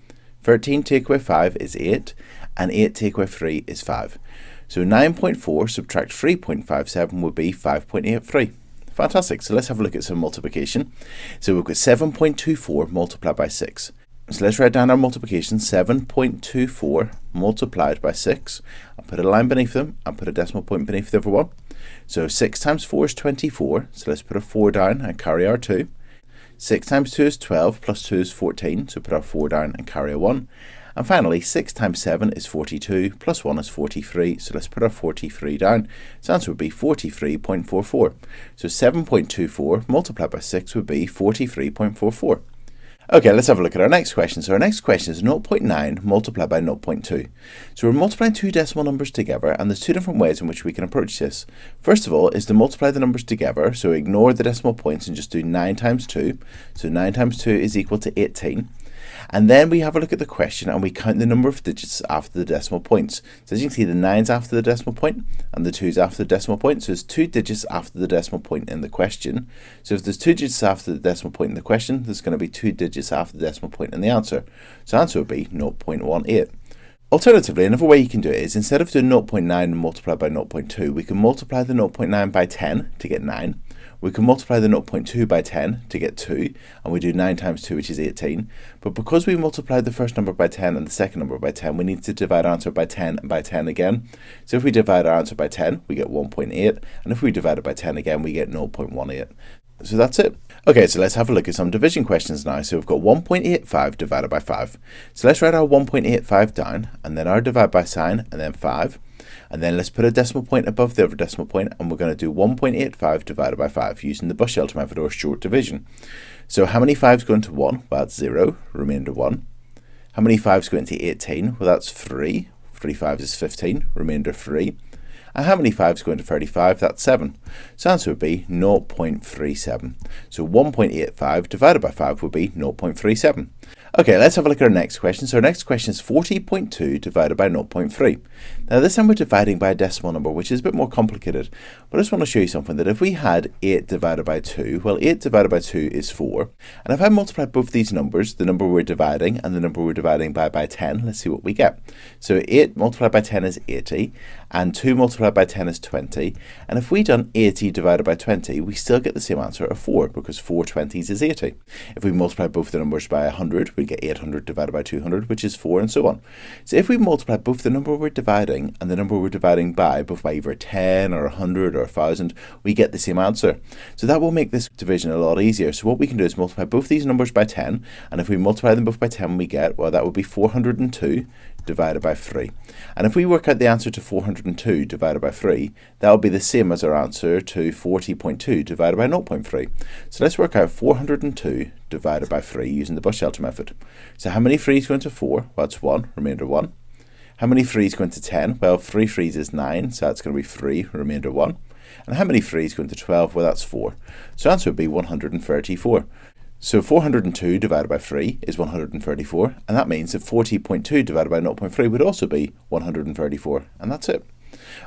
13 take away 5 is 8, and 8 take away 3 is 5. So 9.4 subtract 3.57 would be 5.83. Fantastic, so let's have a look at some multiplication. So we've got 7.24 multiplied by 6. So let's write down our multiplication, 7.24 multiplied by 6, and put a line beneath them, and put a decimal point beneath the other one. So 6 times 4 is 24, so let's put a 4 down and carry our 2. 6 times 2 is 12, plus 2 is 14, so put our 4 down and carry a 1. And finally, 6 times 7 is 42, plus 1 is 43, so let's put our 43 down. So the answer would be 43.44. So 7.24 multiplied by 6 would be 43.44. Okay, let's have a look at our next question. So our next question is 0.9 multiplied by 0.2. So we're multiplying two decimal numbers together, and there's two different ways in which we can approach this. First of all is to multiply the numbers together, so ignore the decimal points and just do 9 times 2. So 9 times 2 is equal to 18. And then we have a look at the question and we count the number of digits after the decimal points. So as you can see, the 9's after the decimal point and the 2's after the decimal point. So there's 2 digits after the decimal point in the question. So if there's 2 digits after the decimal point in the question, there's going to be 2 digits after the decimal point in the answer. So the answer would be 0.18. Alternatively, another way you can do it is instead of doing 0.9 and multiply by 0.2, we can multiply the 0.9 by 10 to get 9. We can multiply the 0.2 by 10 to get 2, and we do 9 times 2, which is 18. But because we multiplied the first number by 10 and the second number by 10, we need to divide our answer by 10 and by 10 again. So if we divide our answer by 10, we get 1.8, and if we divide it by 10 again, we get 0.18. So that's it. Okay, so let's have a look at some division questions now. So we've got 1.85 divided by 5. So let's write our 1.85 down, and then our divide by sign, and then 5. And then let's put a decimal point above the other decimal point, and we're going to do 1.85 divided by 5 using the bus shelter method or short division. So how many 5's go into 1? Well, that's 0, remainder 1. How many 5's go into 18? Well, that's 3. 3 5's is 15, remainder 3. And how many 5's go into 35? That's 7. So the answer would be 0.37. So 1.85 divided by 5 would be 0.37. Okay, let's have a look at our next question. So our next question is 40.2 divided by 0.3. Now this time we're dividing by a decimal number, which is a bit more complicated. But I just want to show you something, that if we had 8 divided by 2, well, 8 divided by 2 is 4. And if I multiply both these numbers, the number we're dividing and the number we're dividing by 10, let's see what we get. So 8 multiplied by 10 is 80, and 2 multiplied by 10 is 20. And if we done 80 divided by 20, we still get the same answer of 4, because 4 20s is 80. If we multiply both the numbers by 100, we we get 800 divided by 200, which is 4, and so on. So if we multiply both the number we're dividing and the number we're dividing by, both by either 10 or 100 or 1000, we get the same answer. So that will make this division a lot easier. So what we can do is multiply both these numbers by 10, and if we multiply them both by 10, we get, well, that would be 402 divided by 3. And if we work out the answer to 402 divided by 3, that will be the same as our answer to 40.2 divided by 0.3. So let's work out 402 divided by 3 using the bus shelter method. So how many 3's go into 4? Well, it's 1, remainder 1. How many 3's go into 10? Well, 3 3's is 9, so that's going to be 3, remainder 1. And how many 3's go into 12? Well, that's 4. So the answer would be 134. So 402 divided by 3 is 134, and that means that 40.2 divided by 0.3 would also be 134, and that's it.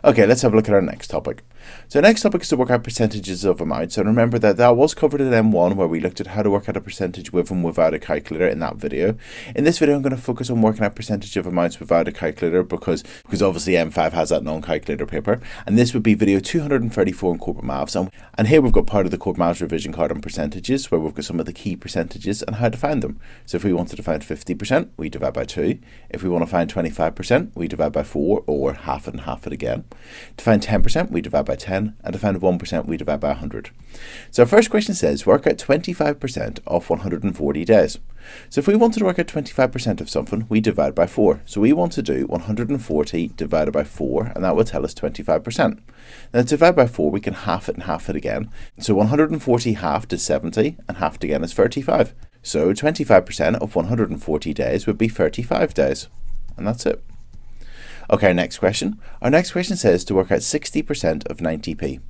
Okay, let's have a look at our next topic. So next topic is to work out percentages of amounts, and remember that was covered in M1 where we looked at how to work out a percentage with and without a calculator in that video. In this video I'm going to focus on working out percentage of amounts without a calculator because obviously M5 has that non-calculator paper, and this would be video 234 in Corbettmaths, and here we've got part of the Corbettmaths revision card on percentages where we've got some of the key percentages and how to find them. So if we wanted to find 50%, we divide by 2. If we want to find 25%, we divide by 4, or half it and half it again. To find 10%, we divide by 10, and to find 1%, we divide by 100. So our first question says, work out 25% of 140 days. So if we wanted to work out 25% of something, we divide by 4. So we want to do 140 divided by 4, and that will tell us 25%. Now to divide by 4, we can half it and half it again. So 140 halved is 70, and halved again is 35. So 25% of 140 days would be 35 days. And that's it. Okay, next question. Our next question says to work out 60% of 90p.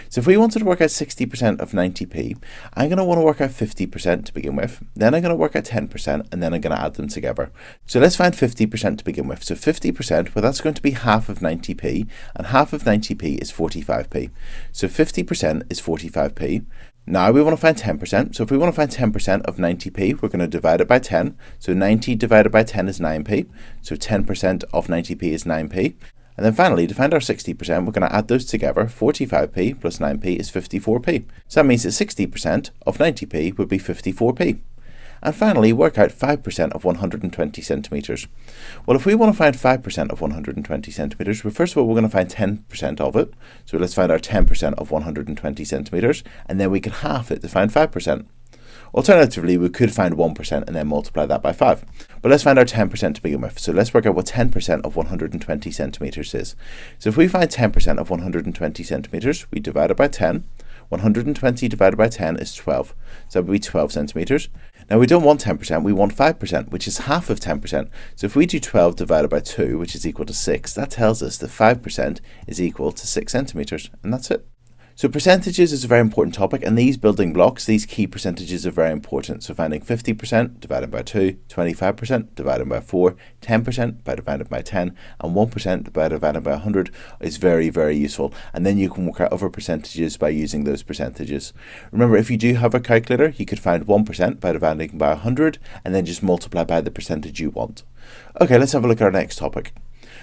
So if we wanted to work out 60% of 90p, I'm going to want to work out 50% to begin with, then I'm going to work out 10%, and then I'm going to add them together. So let's find 50% to begin with. So 50%, well, that's going to be half of 90p, and half of 90p is 45p. So 50% is 45p. Now we want to find 10%, so if we want to find 10% of 90p, we're going to divide it by 10. So 90 divided by 10 is 9p, so 10% of 90p is 9p. And then finally, to find our 60%, we're going to add those together. 45p plus 9p is 54p. So that means that 60% of 90p would be 54p. And finally, work out 5% of 120 centimetres. Well, if we want to find 5% of 120 centimetres, well, first of all, we're going to find 10% of it. So let's find our 10% of 120 centimetres, and then we can half it to find 5%. Alternatively, we could find 1% and then multiply that by 5. But let's find our 10% to begin with. So let's work out what 10% of 120 centimetres is. So if we find 10% of 120 centimetres, we divide it by 10. 120 divided by 10 is 12. So that would be 12 centimetres. Now we don't want 10%, we want 5%, which is half of 10%. So if we do 12 divided by 2, which is equal to 6, that tells us that 5% is equal to 6 centimetres, and that's it. So percentages is a very important topic, and these building blocks, these key percentages are very important. So finding 50% divided by 2, 25% divided by 4, 10% divided by 10, and 1% divided by 100 is very, very useful. And then you can work out other percentages by using those percentages. Remember, if you do have a calculator, you could find 1% by dividing by 100, and then just multiply by the percentage you want. Okay, let's have a look at our next topic.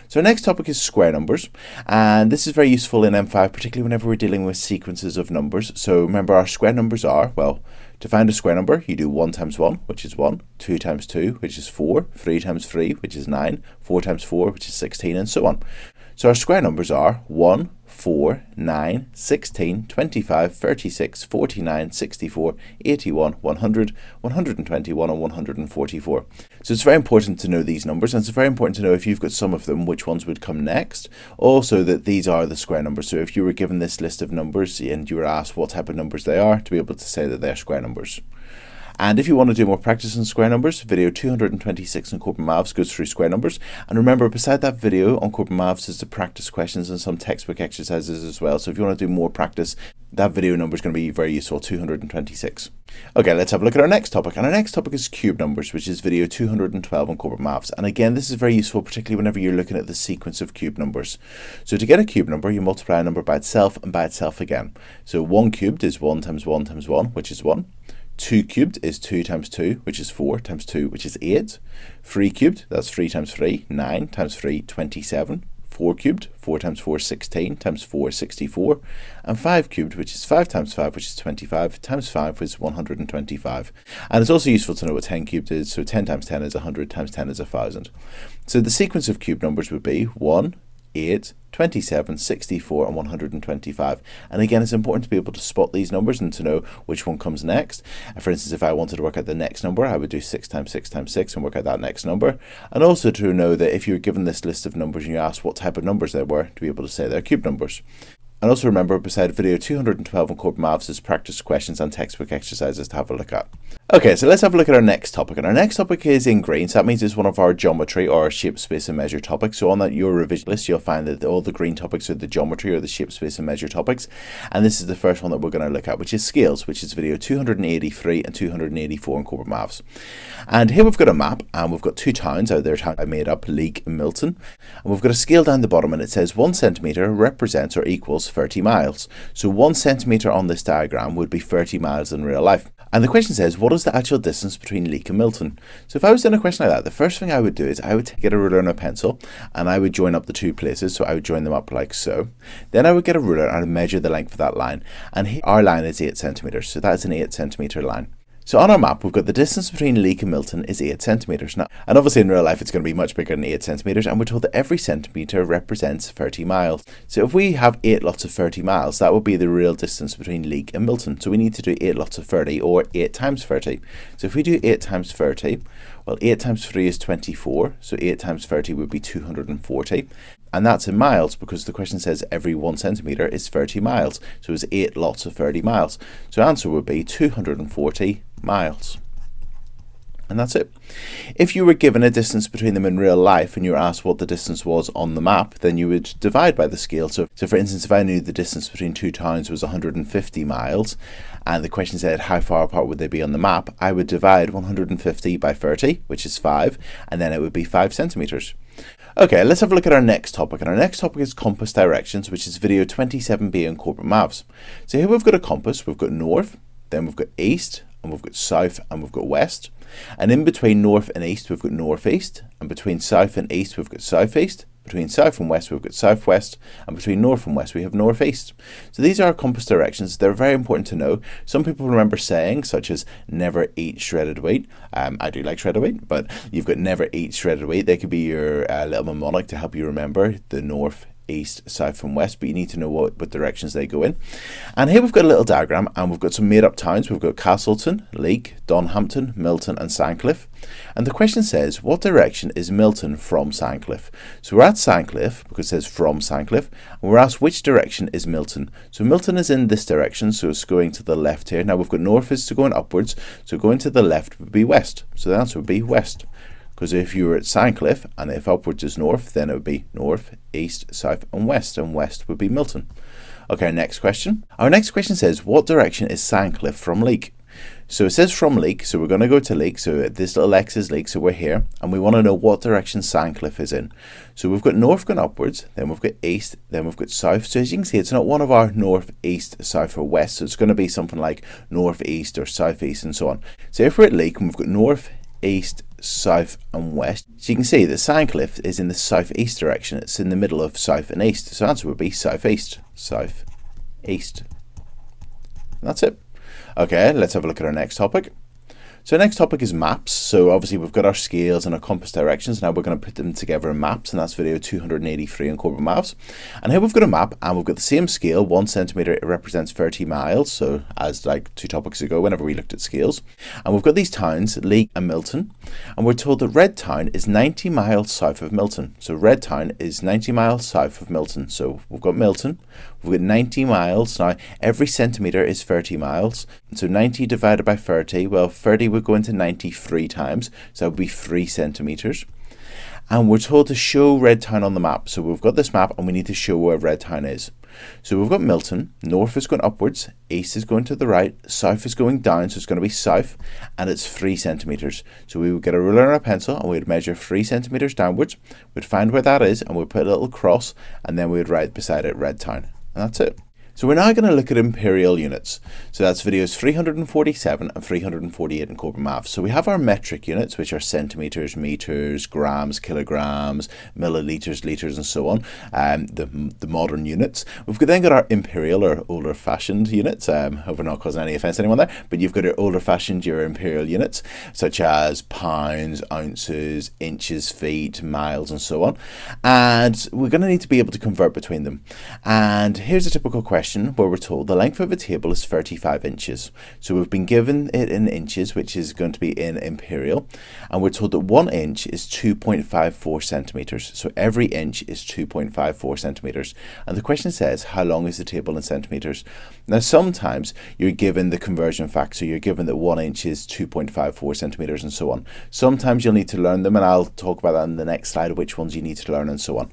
So our next topic is square numbers, and this is very useful in M5, particularly whenever we're dealing with sequences of numbers. So remember, our square numbers are, well, to find a square number, you do 1 times 1, which is 1, 2 times 2, which is 4, 3 times 3, which is 9, 4 times 4, which is 16, and so on. So our square numbers are 1, 4, 9, 16, 25, 36, 49, 64, 81, 100, 121, and 144. So it's very important to know these numbers, and it's very important to know if you've got some of them, which ones would come next. Also that these are the square numbers. So if you were given this list of numbers and you were asked what type of numbers they are, to be able to say that they're square numbers. And if you want to do more practice on square numbers, video 226 on Corbettmaths goes through square numbers. And remember, beside that video on Corbettmaths is the practice questions and some textbook exercises as well. So if you want to do more practice, that video number is going to be very useful, 226. Okay, let's have a look at our next topic. And our next topic is cube numbers, which is video 212 on Corbettmaths. And again, this is very useful, particularly whenever you're looking at the sequence of cube numbers. So to get a cube number, you multiply a number by itself and by itself again. So 1 cubed is 1 times 1 times 1, which is 1. 2 cubed is 2 times 2, which is 4, times 2, which is 8. 3 cubed, that's 3 times 3, 9 times 3, 27. 4 cubed, 4 times 4 is 16, times 4 is 64, and 5 cubed, which is 5 times 5, which is 25, times 5 is 125. And it's also useful to know what 10 cubed is, so 10 times 10 is 100, times 10 is 1000. So the sequence of cube numbers would be 1, 8, 27, 64, and 125. And again, it's important to be able to spot these numbers and to know which one comes next. For instance, if I wanted to work out the next number, I would do 6 times 6 times 6 and work out that next number. And also to know that if you're given this list of numbers and you ask what type of numbers they were, to be able to say they're cube numbers. And also remember, beside video 212 on Corbettmaths is practice questions and textbook exercises to have a look at. Okay, so let's have a look at our next topic. And our next topic is in green, so that means it's one of our geometry or shape, space and measure topics. So on your revision list, you'll find that all the green topics are the geometry or the shape, space and measure topics. And this is the first one that we're going to look at, which is scales, which is video 283 and 284 on Corbettmaths. And here we've got a map, and we've got two towns out there, I made up, Leek and Milton. And we've got a scale down the bottom, and it says 1 centimetre represents or equals 30 miles. So 1 centimetre on this diagram would be 30 miles in real life. And the question says, what is the actual distance between Leek and Milton? So if I was doing a question like that, the first thing I would do is I would get a ruler and a pencil, and I would join up the two places. So I would join them up like so. Then I would get a ruler and I would measure the length of that line. And here our line is 8 centimetres. So that's an 8 centimetre line. So on our map, we've got the distance between Leek and Milton is 8 centimetres. Now, and obviously in real life, it's going to be much bigger than 8 centimetres, and we're told that every centimetre represents 30 miles. So if we have 8 lots of 30 miles, that would be the real distance between Leek and Milton. So we need to do 8 lots of 30, or 8 times 30. So if we do 8 times 30, well, 8 times 3 is 24, so 8 times 30 would be 240. And that's in miles, because the question says every 1 centimetre is 30 miles. So it's 8 lots of 30 miles. So the answer would be 240 miles. And that's it. If you were given a distance between them in real life and you were asked what the distance was on the map, then you would divide by the scale. So for instance, if I knew the distance between two towns was 150 miles, and the question said how far apart would they be on the map, I would divide 150 by 30, which is 5, and then it would be 5 centimetres. Okay, let's have a look at our next topic, and our next topic is compass directions, which is video 27b on Corbettmaths. So here we've got a compass, we've got north, then we've got east, and we've got south, and we've got west. And in between north and east, we've got northeast, and between south and east, we've got southeast. Between south and west, we've got southwest, and between north and west, we have northeast. So these are our compass directions. They're very important to know. Some people remember sayings such as never eat shredded wheat. I do like shredded wheat, but you've got never eat shredded wheat. They could be your little mnemonic to help you remember the north, east, south and west, but you need to know what directions they go in. And here we've got a little diagram, and we've got some made up towns. We've got Castleton, Leek, Donhampton, Milton and Sandcliffe. And the question says, what direction is Milton from Sandcliffe? So we're at Sandcliffe because it says from Sandcliffe, and we're asked which direction is Milton. So Milton is in this direction, so it's going to the left here. Now we've got north is going upwards, so going to the left would be west. So the answer would be west. Because if you were at Sandcliffe, and if upwards is north, then it would be north, east, south and west would be Milton. Okay, next question. Our next question says, what direction is Sandcliffe from Leek? So it says from Leek, so we're going to go to Leek, so this little X is Leek, so we're here, and we want to know what direction Sandcliffe is in. So we've got north going upwards, then we've got east, then we've got south. So as you can see, it's not one of our north, east, south or west, so it's going to be something like northeast or southeast and so on. So if we're at Leek and we've got north, east, south and west, so you can see that Sandcliffe is in the southeast direction. It's in the middle of south and east, so the answer would be southeast. Southeast. And that's it. Okay, let's have a look at our next topic. So our next topic is maps. So obviously we've got our scales and our compass directions. Now we're going to put them together in maps, and that's video 283 on Corbettmaths. And here we've got a map, and we've got the same scale, 1 centimetre, it represents 30 miles. So as like 2 topics ago, whenever we looked at scales. And we've got these towns, Leek and Milton. And we're told that Red Town is 90 miles south of Milton. So Red Town is 90 miles south of Milton. So we've got Milton, we've got 90 miles. Now every centimetre is 30 miles. So 90 divided by 30, well 30 would go into 93 times, so that would be 3 centimetres. And we're told to show Red Town on the map. So we've got this map and we need to show where Red Town is. So we've got Milton, north is going upwards, east is going to the right, south is going down, so it's going to be south, and it's 3 centimetres. So we would get a ruler and a pencil, and we'd measure 3 centimetres downwards, we'd find where that is, and we'd put a little cross, and then we'd write beside it Red Town. And that's it. So we're now going to look at imperial units. So that's videos 347 and 348 in Corbettmaths. So we have our metric units, which are centimeters, meters, grams, kilograms, milliliters, liters, and so on. The modern units. We've then got our imperial or older fashioned units. Hope we're not causing any offense to anyone there, but you've got your older fashioned, your imperial units, such as pounds, ounces, inches, feet, miles, and so on. And we're going to need to be able to convert between them. And here's a typical question where we're told the length of a table is 35 inches. So we've been given it in inches, which is going to be in imperial, and we're told that 1 inch is 2.54 centimeters. So every inch is 2.54 centimeters. And the question says, how long is the table in centimeters? Now, sometimes you're given the conversion fact, so you're given that 1 inch is 2.54 centimeters and so on. Sometimes you'll need to learn them, and I'll talk about that in the next slide, which ones you need to learn and so on.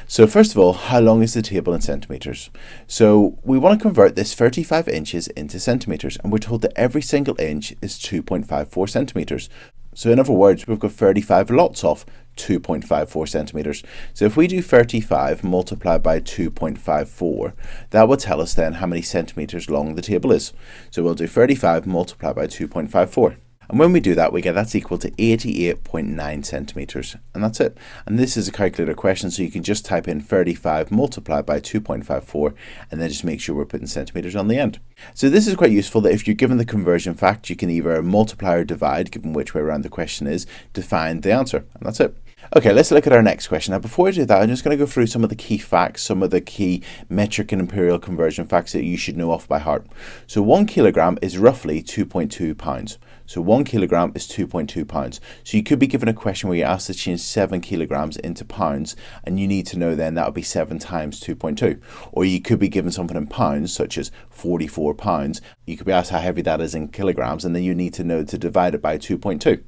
So first of all, how long is the table in centimeters? So we want to convert this 35 inches into centimeters, and we're told that every single inch is 2.54 centimeters. So in other words, we've got 35 lots of 2.54 centimeters. So if we do 35 multiplied by 2.54, that will tell us then how many centimeters long the table is. So we'll do 35 multiplied by 2.54. And when we do that, we get that's equal to 88.9 centimeters. And that's it. And this is a calculator question, so you can just type in 35 multiplied by 2.54 and then just make sure we're putting centimeters on the end. So this is quite useful, that if you're given the conversion fact, you can either multiply or divide, given which way around the question is, to find the answer. And that's it. Okay, let's look at our next question. Now, before I do that, I'm just going to go through some of the key facts, some of the key metric and imperial conversion facts that you should know off by heart. So 1 kilogram is roughly 2.2 pounds. So 1 kilogram is 2.2 pounds. So you could be given a question where you're asked to change 7 kilograms into pounds, and you need to know then that would be 7 times 2.2. Or you could be given something in pounds, such as 44 pounds. You could be asked how heavy that is in kilograms, and then you need to know to divide it by 2.2.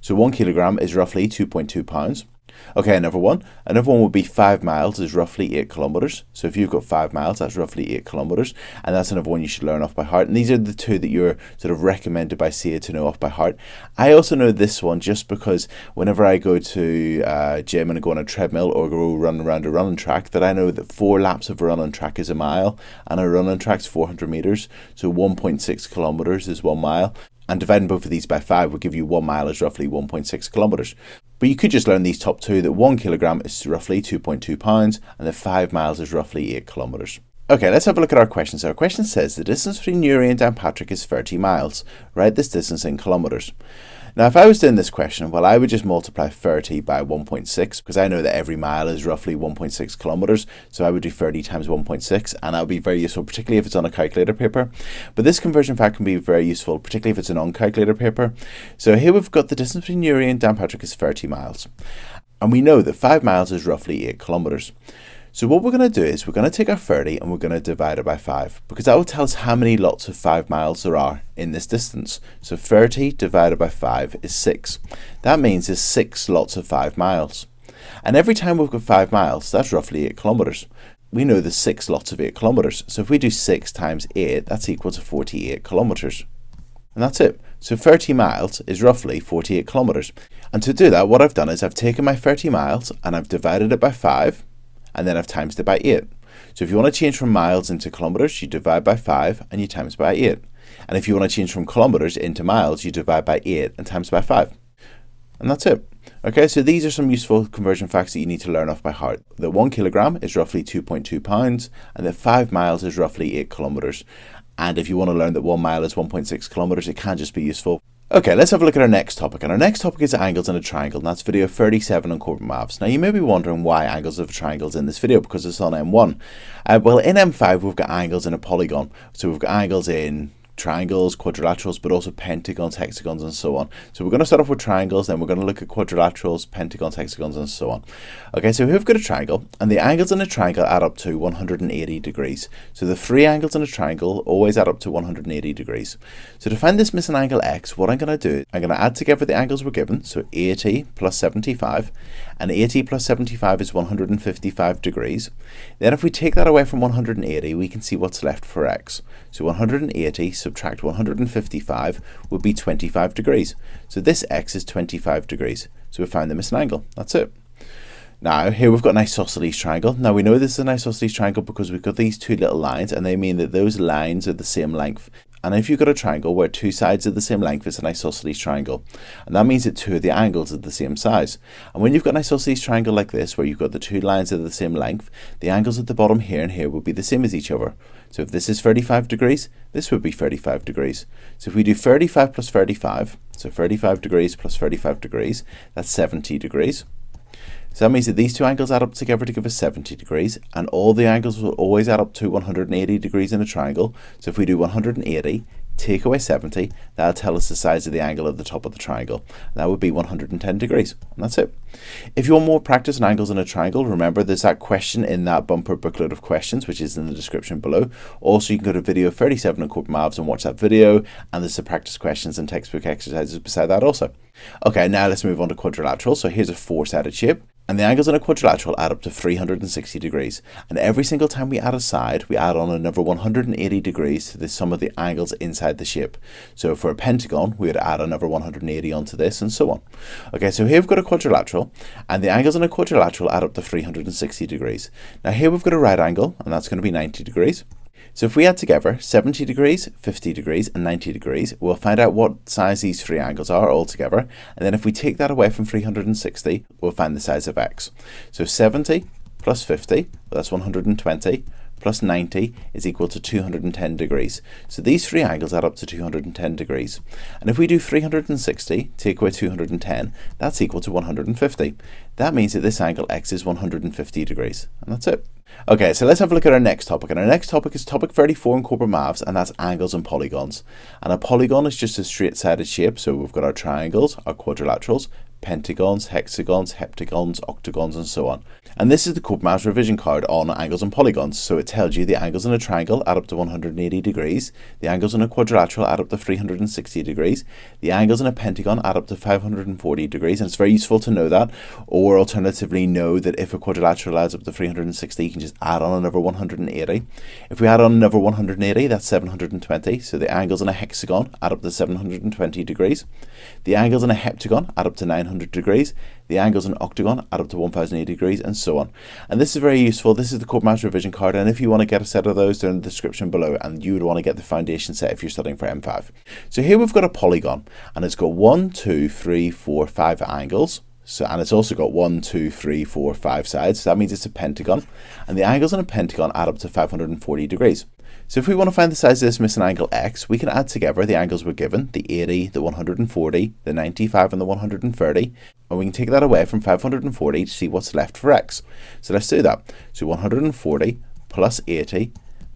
So 1 kilogram is roughly 2.2 pounds. Okay, another one would be 5 miles is roughly 8 kilometers. So if you've got 5 miles, that's roughly 8 kilometers. And that's another one you should learn off by heart. And these are the two that you're sort of recommended by CCEA to know off by heart. I also know this one just because whenever I go to gym and I go on a treadmill or go run around a running track, that I know that 4 laps of a running track is a mile, and a running track's 400 meters. So 1.6 kilometers is 1 mile. And dividing both of these by 5 will give you 1 mile is roughly 1.6 kilometers. But you could just learn these top two, that 1 kilogram is roughly 2.2 pounds and that 5 miles is roughly 8 kilometers. Okay, let's have a look at our question. So our question says the distance between Newry and Downpatrick is 30 miles. Write this distance in kilometers. Now, if I was doing this question, well, I would just multiply 30 by 1.6, because I know that every mile is roughly 1.6 kilometers. So I would do 30 times 1.6, and that would be very useful, particularly if it's on a calculator paper. But this conversion fact can be very useful, particularly if it's an on-calculator paper. So here we've got the distance between Newry and Downpatrick is 30 miles. And we know that 5 miles is roughly 8 kilometers. So what we're going to do is we're going to take our 30 and we're going to divide it by 5, because that will tell us how many lots of 5 miles there are in this distance. So 30 divided by 5 is 6. That means there's 6 lots of 5 miles. And every time we've got 5 miles, that's roughly 8 kilometers. We know there's 6 lots of 8 kilometers. So if we do 6 times 8, that's equal to 48 kilometers. And that's it. So 30 miles is roughly 48 kilometers. And to do that, what I've done is I've taken my 30 miles and I've divided it by 5. And then I've times it by 8. So if you want to change from miles into kilometers, you divide by 5 and you times by 8. And if you want to change from kilometers into miles, you divide by 8 and times by 5. And that's it. Okay, so these are some useful conversion facts that you need to learn off by heart. That 1 kilogram is roughly 2.2 pounds, and that 5 miles is roughly 8 kilometers. And if you want to learn that 1 mile is 1.6 kilometers, it can just be useful. Okay, let's have a look at our next topic, and our next topic is angles in a triangle, and that's video 37 on Corbettmaths. Now you may be wondering why angles of triangles in this video, because it's on M1. Well, in M5 we've got angles in a polygon, so we've got angles in triangles, quadrilaterals, but also pentagons, hexagons, and so on. So we're going to start off with triangles, then we're going to look at quadrilaterals, pentagons, hexagons, and so on. Okay, so here we've got a triangle, and the angles in a triangle add up to 180 degrees. So the 3 angles in a triangle always add up to 180 degrees. So to find this missing angle x, what I'm going to do, I'm going to add together the angles we're given, so 80 plus 75, and 80 plus 75 is 155 degrees. Then if we take that away from 180, we can see what's left for x. So 180 subtract 155 would be 25 degrees. So this x is 25 degrees. So we found the missing angle. That's it. Now, here we've got an isosceles triangle. Now, we know this is an isosceles triangle because we've got these two little lines, and they mean that those lines are the same length. And if you've got a triangle where two sides are the same length, it's an isosceles triangle. And that means that two of the angles are the same size. And when you've got an isosceles triangle like this, where you've got the two lines that are the same length, the angles at the bottom here and here will be the same as each other. So if this is 35 degrees, this would be 35 degrees. So if we do 35 plus 35, so 35 degrees plus 35 degrees, that's 70 degrees. So that means that these two angles add up together to give us 70 degrees, and all the angles will always add up to 180 degrees in a triangle. So if we do 180, take away 70, that'll tell us the size of the angle at the top of the triangle. And that would be 110 degrees, and that's it. If you want more practice on angles in a triangle, remember there's that question in that bumper booklet of questions, which is in the description below. Also, you can go to video 37 on Corbettmaths and watch that video, and there's the practice questions and textbook exercises beside that also. Okay, now let's move on to quadrilateral. So here's a four-sided shape. And the angles in a quadrilateral add up to 360 degrees. And every single time we add a side, we add on another 180 degrees to the sum of the angles inside the shape. So for a pentagon, we would add another 180 onto this, and so on. Okay, so here we've got a quadrilateral, and the angles in a quadrilateral add up to 360 degrees. Now here we've got a right angle, and that's going to be 90 degrees. So if we add together 70 degrees, 50 degrees, and 90 degrees, we'll find out what size these three angles are all together. And then if we take that away from 360, we'll find the size of x. So 70 plus 50, well, that's 120, plus 90 is equal to 210 degrees. So these three angles add up to 210 degrees. And if we do 360, take away 210, that's equal to 150. That means that this angle x is 150 degrees. And that's it. Okay, so let's have a look at our next topic. And our next topic is topic 34 in Corbettmaths, and that's angles and polygons. And a polygon is just a straight-sided shape. So we've got our triangles, our quadrilaterals, pentagons, hexagons, heptagons, octagons, and so on. And this is the Corbettmaths revision card on angles and polygons. So it tells you the angles in a triangle add up to 180 degrees, the angles in a quadrilateral add up to 360 degrees, the angles in a pentagon add up to 540 degrees, and it's very useful to know that, or alternatively know that if a quadrilateral adds up to 360, you can just add on another 180. If we add on another 180, that's 720. So the angles in a hexagon add up to 720 degrees. The angles in a heptagon add up to 900 degrees. The angles in an octagon add up to 1080 degrees, and so on. And this is very useful. This is the Corbettmaths revision card, and if you want to get a set of those, they're in the description below, and you would want to get the foundation set if you're studying for M5. So here we've got a polygon, and it's got 1, 2, 3, 4, 5 angles. So, and it's also got 1, 2, 3, 4, 5 sides. So that means it's a pentagon, and the angles in a pentagon add up to 540 degrees. So if we want to find the size of this missing angle x, we can add together the angles we're given, the 80, the 140, the 95, and the 130, and we can take that away from 540 to see what's left for x. So let's do that. So 140 plus 80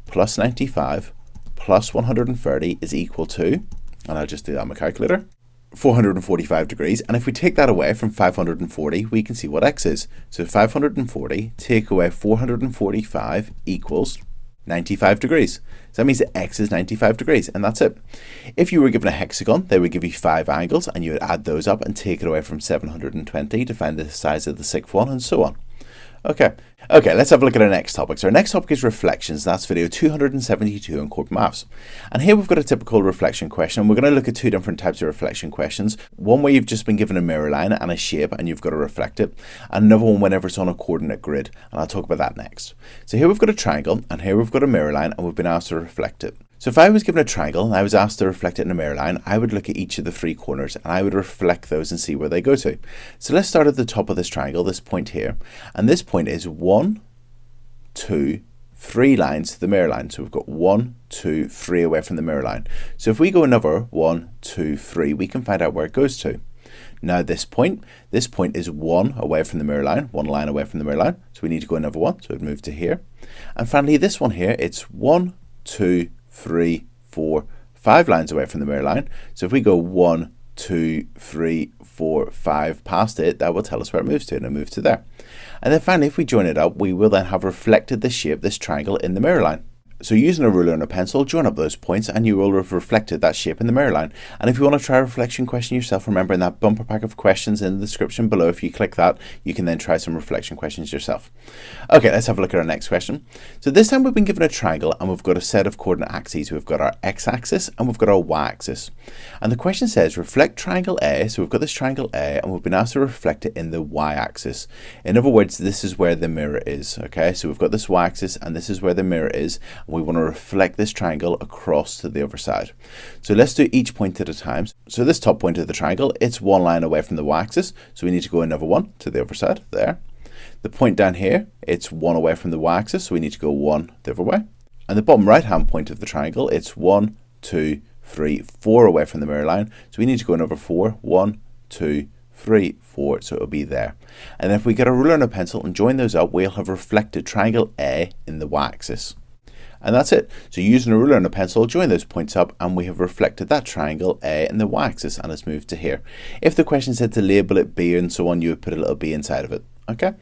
plus 95 plus 130 is equal to, and I'll just do that on my calculator, 445 degrees. And if we take that away from 540, we can see what x is. So 540 take away 445 equals 95 degrees. So that means that x is 95 degrees, and that's it. If you were given a hexagon, they would give you 5 angles, and you would add those up and take it away from 720 to find the size of the 6th one, and so on. Okay, let's have a look at our next topic. So our next topic is reflections. That's video 272 in Corbettmaths. And here we've got a typical reflection question. We're going to look at two different types of reflection questions. One where you've just been given a mirror line and a shape and you've got to reflect it. And another one whenever it's on a coordinate grid. And I'll talk about that next. So here we've got a triangle, and here we've got a mirror line, and we've been asked to reflect it. So if I was given a triangle and I was asked to reflect it in a mirror line, I would look at each of the 3 corners and I would reflect those and see where they go to. So let's start at the top of this triangle, this point here. And this point is 1, 2, 3 lines to the mirror line. So we've got 1, 2, 3 away from the mirror line. So if we go another 1, 2, 3, we can find out where it goes to. Now this point is 1 away from the mirror line, 1 line away from the mirror line. So we need to go another 1, so it would move to here. And finally this one here, it's 1, 2, 3, 4, 5 lines away from the mirror line. So if we go 1, 2, 3, 4, 5 past it, that will tell us where it moves to, and it moves to there. And then finally, if we join it up, we will then have reflected this shape, this triangle, in the mirror line. So using a ruler and a pencil, join up those points and you will have reflected that shape in the mirror line. And if you want to try a reflection question yourself, remember in that bumper pack of questions in the description below, if you click that, you can then try some reflection questions yourself. Okay, let's have a look at our next question. So this time we've been given a triangle and we've got a set of coordinate axes. We've got our x-axis and we've got our y-axis. And the question says reflect triangle A. So we've got this triangle A and we've been asked to reflect it in the y-axis. In other words, this is where the mirror is. Okay, so we've got this y-axis and this is where the mirror is. We want to reflect this triangle across to the other side. So let's do each point at a time. So this top point of the triangle, it's one line away from the y-axis, so we need to go another one to the other side, there. The point down here, it's one away from the y-axis, so we need to go one the other way. And the bottom right-hand point of the triangle, it's 1, 2, 3, 4 away from the mirror line, so we need to go another 4, 1, 2, 3, 4, so it'll be there. And if we get a ruler and a pencil and join those up, we'll have reflected triangle A in the y-axis. And that's it. So using a ruler and a pencil, join those points up and we have reflected that triangle A in the y-axis and it's moved to here. If the question said to label it B and so on, you would put a little B inside of it. Okay?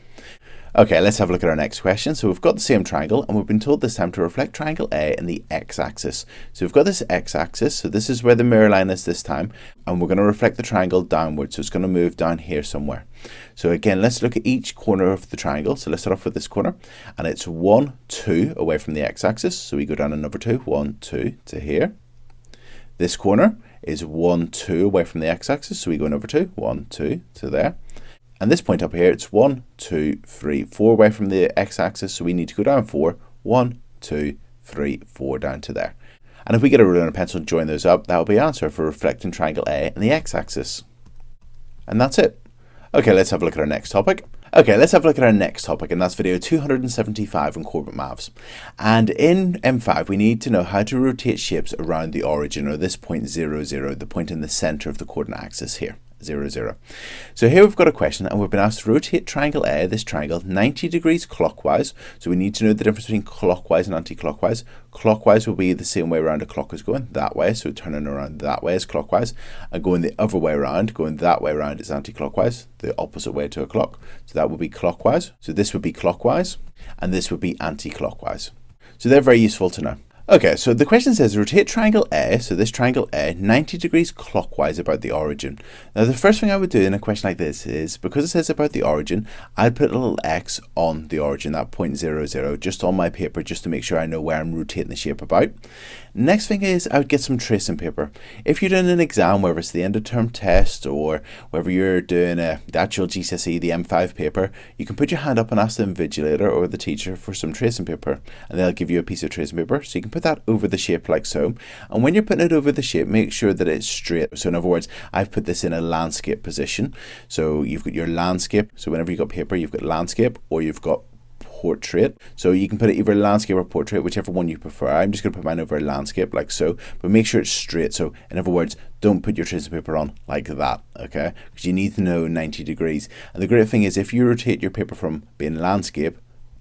Okay, let's have a look at our next question. So we've got the same triangle and we've been told this time to reflect triangle A in the x-axis. So we've got this x-axis, so this is where the mirror line is this time, and we're going to reflect the triangle downwards, so it's going to move down here somewhere. So again, let's look at each corner of the triangle. So let's start off with this corner, and it's 1, 2 away from the x-axis, so we go down another 2, 1, 2 to here. This corner is 1, 2 away from the x-axis, so we go another 2, 1, 2 to there. And this point up here, it's 1, 2, 3, 4 away from the x-axis, so we need to go down 4, 1, 2, 3, 4 down to there. And if we get a ruler and a pencil and join those up, that will be our answer for reflecting triangle A in the x-axis. And that's it. Okay, let's have a look at our next topic. Okay, let's have a look at our next topic, and that's video 275 on Corbettmaths. And in M5, we need to know how to rotate shapes around the origin, or this point 0, 0, the point in the center of the coordinate axis here. 0, 0. So here we've got a question and we've been asked to rotate triangle A, this triangle, 90 degrees clockwise. So we need to know the difference between clockwise and anti-clockwise. Clockwise will be the same way around a clock is going, that way, so turning around that way is clockwise, and going the other way around, going that way around is anti-clockwise, the opposite way to a clock. So that would be clockwise. So this would be clockwise and this would be anti-clockwise. So they're very useful to know. Okay, so the question says rotate triangle A, so this triangle A, 90 degrees clockwise about the origin. Now the first thing I would do in a question like this is, because it says about the origin, I'd put a little X on the origin, that point 0, 0, just on my paper, just to make sure I know where I'm rotating the shape about. Next thing is I would get some tracing paper. If you're doing an exam, whether it's the end of term test or whether you're doing the actual GCSE, the M5 paper, you can put your hand up and ask the invigilator or the teacher for some tracing paper, and they'll give you a piece of tracing paper, so you can put that over the shape like so. And when you're putting it over the shape, make sure that it's straight. So in other words, I've put this in a landscape position. So you've got your landscape. So whenever you've got paper, you've got landscape or you've got portrait. So you can put it either landscape or portrait, whichever one you prefer. I'm just going to put mine over a landscape like so, but make sure it's straight. So in other words, don't put your tracing paper on like that, okay? Because you need to know 90 degrees. And the great thing is if you rotate your paper from being landscape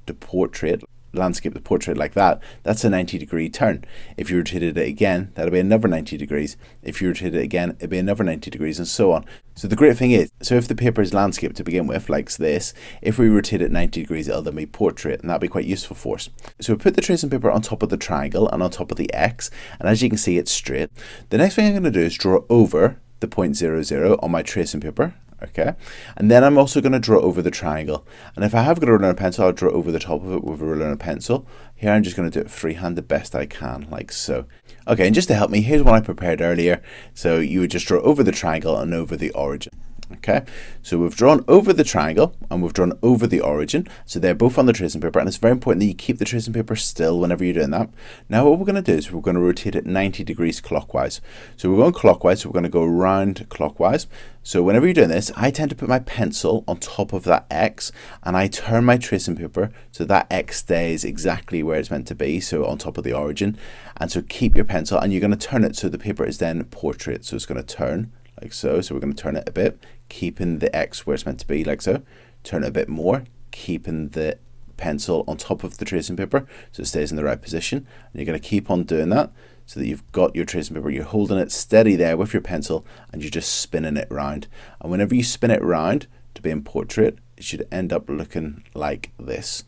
to portrait, landscape to portrait like that, that's a 90-degree turn. If you rotated it again, that'll be another 90 degrees. If you rotate it again, it'll be another 90 degrees and so on. So the great thing is, so if the paper is landscape to begin with, like this, if we rotate it 90 degrees, it'll then be portrait, and that'll be quite useful for us. So we put the tracing paper on top of the triangle and on top of the X, and as you can see, it's straight. The next thing I'm going to do is draw over the point 0, 0 on my tracing paper. Okay, and then I'm also going to draw over the triangle, and if I have got a ruler and a pencil, I'll draw over the top of it with a ruler and a pencil. Here I'm just going to do it freehand the best I can, like so. Okay, and just to help me, here's one I prepared earlier. So you would just draw over the triangle and over the origin. Okay, so we've drawn over the triangle and we've drawn over the origin, so they're both on the tracing paper, and it's very important that you keep the tracing paper still whenever you're doing that. Now what we're going to do is we're going to rotate it 90 degrees clockwise. So we're going clockwise, so we're going to go round clockwise. So whenever you're doing this, I tend to put my pencil on top of that X and I turn my tracing paper so that X stays exactly where it's meant to be, so on top of the origin. And so keep your pencil and you're going to turn it so the paper is then portrait, so it's going to turn like so. So we're going to turn it a bit, keeping the X where it's meant to be, like so. Turn it a bit more, keeping the pencil on top of the tracing paper so it stays in the right position. And you're going to keep on doing that so that you've got your tracing paper, you're holding it steady there with your pencil and you're just spinning it round. And whenever you spin it round to be in portrait, it should end up looking like this.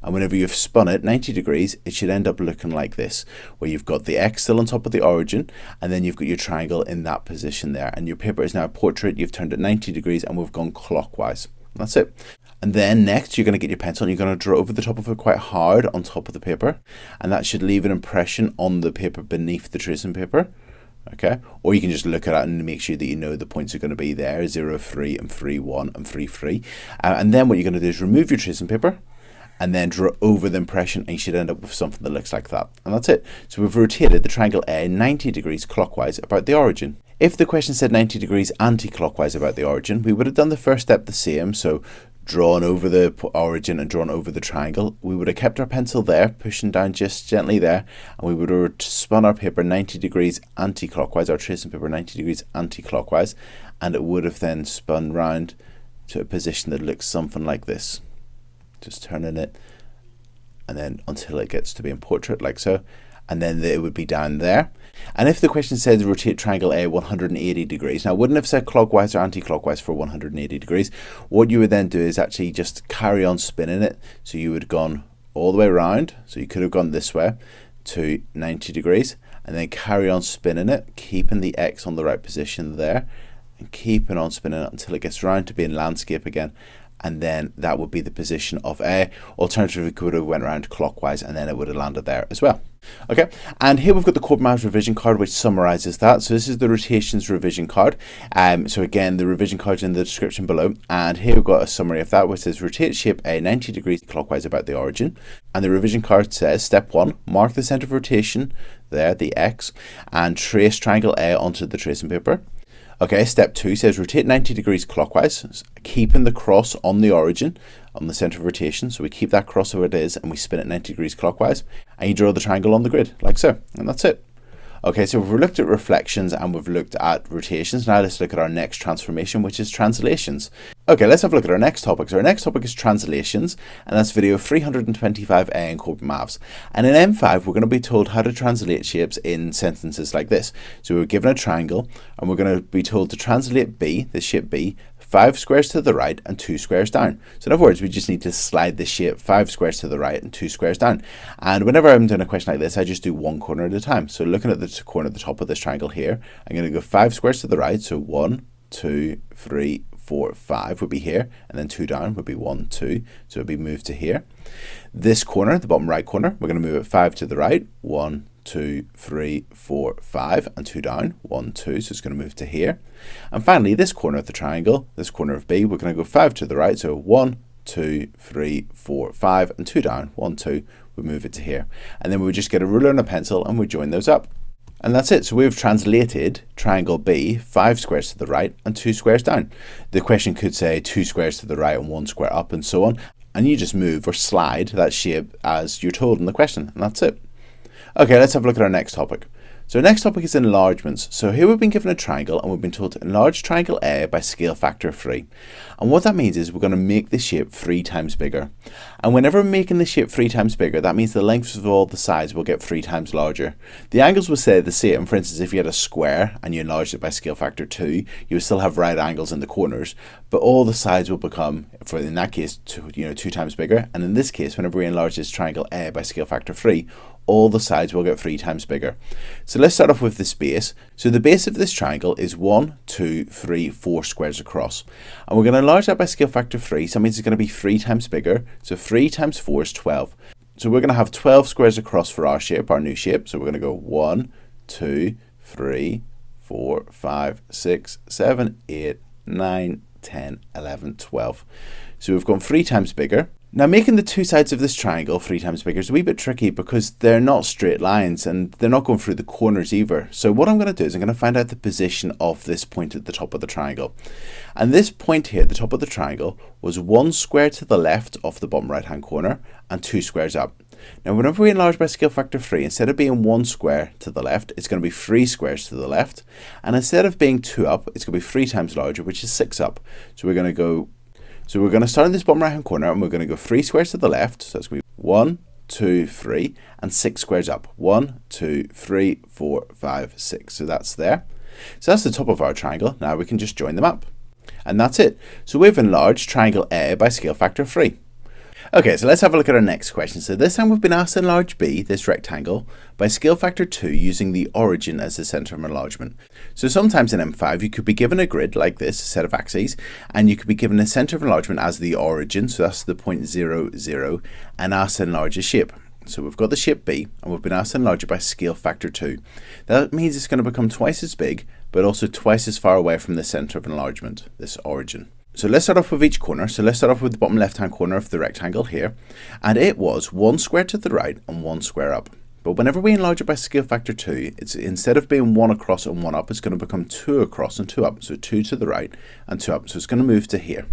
And whenever you've spun it 90 degrees, it should end up looking like this, where you've got the X still on top of the origin, and then you've got your triangle in that position there. And your paper is now a portrait. You've turned it 90 degrees and we've gone clockwise. That's it. And then next, you're going to get your pencil and you're going to draw over the top of it quite hard on top of the paper. And that should leave an impression on the paper beneath the tracing paper. Okay, or you can just look at it and make sure that you know the points are going to be there, 0, 3, and 3, 1, and 3, 3. And then what you're going to do is remove your tracing paper and then draw over the impression, and you should end up with something that looks like that. And that's it. So we've rotated the triangle A 90 degrees clockwise about the origin. If the question said 90 degrees anti-clockwise about the origin, we would have done the first step the same. So drawn over the origin and drawn over the triangle. We would have kept our pencil there, pushing down just gently there, and we would have spun our paper 90 degrees anti-clockwise, our tracing paper 90 degrees anti-clockwise, and it would have then spun round to a position that looks something like this. Just turning it, and then until it gets to be in portrait like so, and then it would be down there. And if the question said rotate triangle A 180 degrees, now it wouldn't have said clockwise or anti-clockwise for 180 degrees. What you would then do is actually just carry on spinning it. So you would have gone all the way around. So you could have gone this way to 90 degrees and then carry on spinning it, keeping the X on the right position there and keeping on spinning it until it gets round to being landscape again. And then that would be the position of A. Alternatively, we could have went around clockwise and then it would have landed there as well. Okay, and here we've got the Corbettmaths revision card, which summarizes that. So this is the rotations revision card. So again, the revision card's in the description below. And here we've got a summary of that, which says rotate shape A 90 degrees clockwise about the origin. And the revision card says, step 1, mark the center of rotation there, the X, and trace triangle A onto the tracing paper. Okay, step 2 says rotate 90 degrees clockwise, keeping the cross on the origin, on the center of rotation. So we keep that cross where it is and we spin it 90 degrees clockwise, and you draw the triangle on the grid like so, and that's it. Okay, so we've looked at reflections and we've looked at rotations. Now let's look at our next transformation, which is translations. Okay, let's have a look at our next topic. So our next topic is translations, and that's video 325A in Corbettmaths. And in M5, we're going to be told how to translate shapes in sentences like this. So we're given a triangle, and we're going to be told to translate B, the shape B, 5 squares to the right and 2 squares down. So in other words, we just need to slide the shape 5 squares to the right and 2 squares down. And whenever I'm doing a question like this, I just do one corner at a time. So looking at the corner at the top of this triangle here, I'm going to go 5 squares to the right. So 1, 2, 3, 4, 5 would be here, and then 2 down would be 1, 2. So it would be moved to here. This corner, the bottom right corner, we're going to move it 5 to the right. 1, 2, 3, 4, 5, and 2 down, 1, 2, so it's going to move to here. And finally, this corner of the triangle, this corner of B, we're going to go 5 to the right, so 1, 2, 3, 4, 5, and 2 down, 1, 2, we move it to here. And then we would just get a ruler and a pencil and we join those up. And that's it. So we've translated triangle B, 5 squares to the right and 2 squares down. The question could say 2 squares to the right and 1 square up and so on. And you just move or slide that shape as you're told in the question, and that's it. Okay, let's have a look at our next topic. So our next topic is enlargements. So here we've been given a triangle and we've been told to enlarge triangle A by scale factor 3. And what that means is we're going to make the shape 3 times bigger. And whenever we're making the shape 3 times bigger, that means the lengths of all the sides will get 3 times larger. The angles will stay the same. For instance, if you had a square and you enlarged it by scale factor 2, you would still have right angles in the corners, but all the sides will become, for in that case, 2 times bigger. And in this case, whenever we enlarge this triangle A by scale factor 3, all the sides will get 3 times bigger. So let's start off with this base. So the base of this triangle is 1, 2, 3, 4 squares across. And we're going to enlarge that by scale factor 3, so that means it's going to be 3 times bigger. So 3 times 4 is 12. So we're going to have 12 squares across for our shape, our new shape. So we're going to go 1, 2, 3, 4, 5, 6, 7, 8, 9, 10, 11, 12. So we've gone 3 times bigger. Now making the two sides of this triangle 3 times bigger is a wee bit tricky because they're not straight lines and they're not going through the corners either. So what I'm going to do is I'm going to find out the position of this point at the top of the triangle. And this point here at the top of the triangle was 1 square to the left of the bottom right hand corner and 2 squares up. Now whenever we enlarge by scale factor 3, instead of being 1 square to the left, it's going to be 3 squares to the left. And instead of being 2 up, it's going to be 3 times larger, which is 6 up. So we're going to start in this bottom right hand corner and we're going to go 3 squares to the left. So it's going to be 1, 2, 3 and 6 squares up. 1, 2, 3, 4, 5, 6. So that's there. So that's the top of our triangle. Now we can just join them up. And that's it. So we've enlarged triangle A by scale factor 3. Okay, so let's have a look at our next question. So this time we've been asked to enlarge B, this rectangle, by scale factor 2 using the origin as the centre of enlargement. So sometimes in M5 you could be given a grid like this, a set of axes, and you could be given a centre of enlargement as the origin, so that's the point 0, 0, and asked to enlarge a shape. So we've got the shape B, and we've been asked to enlarge it by scale factor 2. That means it's going to become twice as big, but also twice as far away from the centre of enlargement, this origin. So let's start off with each corner. So let's start off with the bottom left hand corner of the rectangle here. And it was 1 square to the right and 1 square up. But whenever we enlarge it by scale factor 2, it's instead of being 1 across and 1 up, it's going to become 2 across and 2 up. So 2 to the right and 2 up. So it's going to move to here.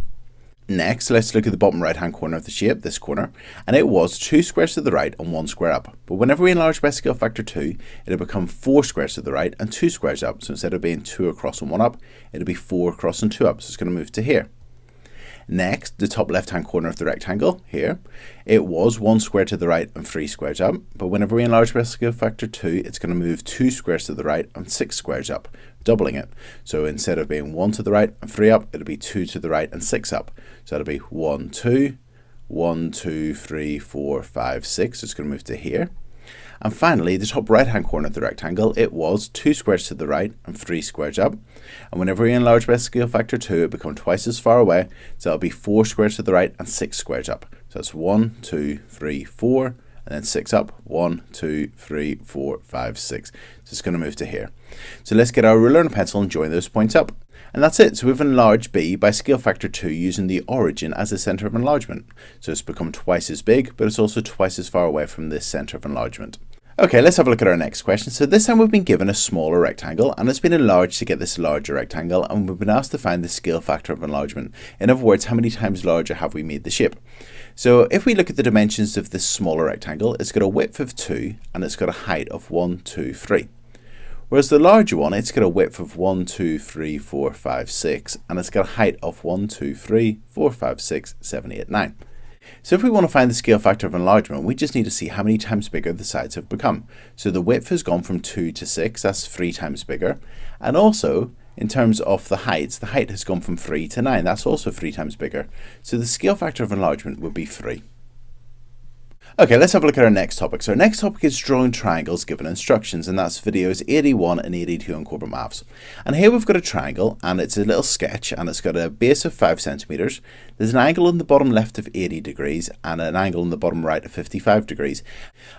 Next, let's look at the bottom right hand corner of the shape, this corner, and it was 2 squares to the right and 1 square up. But whenever we enlarge by scale factor 2, it'll become 4 squares to the right and 2 squares up. So instead of being 2 across and 1 up, it'll be 4 across and 2 up. So it's going to move to here. Next, the top left hand corner of the rectangle here, it was 1 square to the right and 3 squares up. But whenever we enlarge by scale factor 2, it's going to move 2 squares to the right and 6 squares up, doubling it. So instead of being 1 to the right and 3 up, it'll be 2 to the right and 6 up. So that'll be 1, 2, 1, 2, 3, 4, 5, 6. So it's going to move to here. And finally, the top right hand corner of the rectangle, it was 2 squares to the right and 3 squares up. And whenever we enlarge by scale factor 2, it becomes twice as far away. So that'll be 4 squares to the right and 6 squares up. So that's 1, 2, 3, 4, and then 6 up. 1, 2, 3, 4, 5, 6. So it's going to move to here. So let's get our ruler and a pencil and join those points up. And that's it. So we've enlarged B by scale factor 2 using the origin as the centre of enlargement. So it's become twice as big, but it's also twice as far away from this centre of enlargement. Okay, let's have a look at our next question. So this time we've been given a smaller rectangle and it's been enlarged to get this larger rectangle, and we've been asked to find the scale factor of enlargement. In other words, how many times larger have we made the shape? So if we look at the dimensions of this smaller rectangle, it's got a width of 2 and it's got a height of 1, 2, 3. Whereas the larger one, it's got a width of 1, 2, 3, 4, 5, 6, and it's got a height of 1, 2, 3, 4, 5, 6, 7, 8, 9. So if we want to find the scale factor of enlargement, we just need to see how many times bigger the sides have become. So the width has gone from 2 to 6, that's 3 times bigger. And also, in terms of the height has gone from 3 to 9, that's also 3 times bigger. So the scale factor of enlargement would be 3. Okay, let's have a look at our next topic. So our next topic is drawing triangles given instructions, and that's videos 81 and 82 on Corbettmaths. And here we've got a triangle, and it's a little sketch, and it's got a base of 5 centimeters. There's an angle in the bottom left of 80 degrees and an angle in the bottom right of 55 degrees.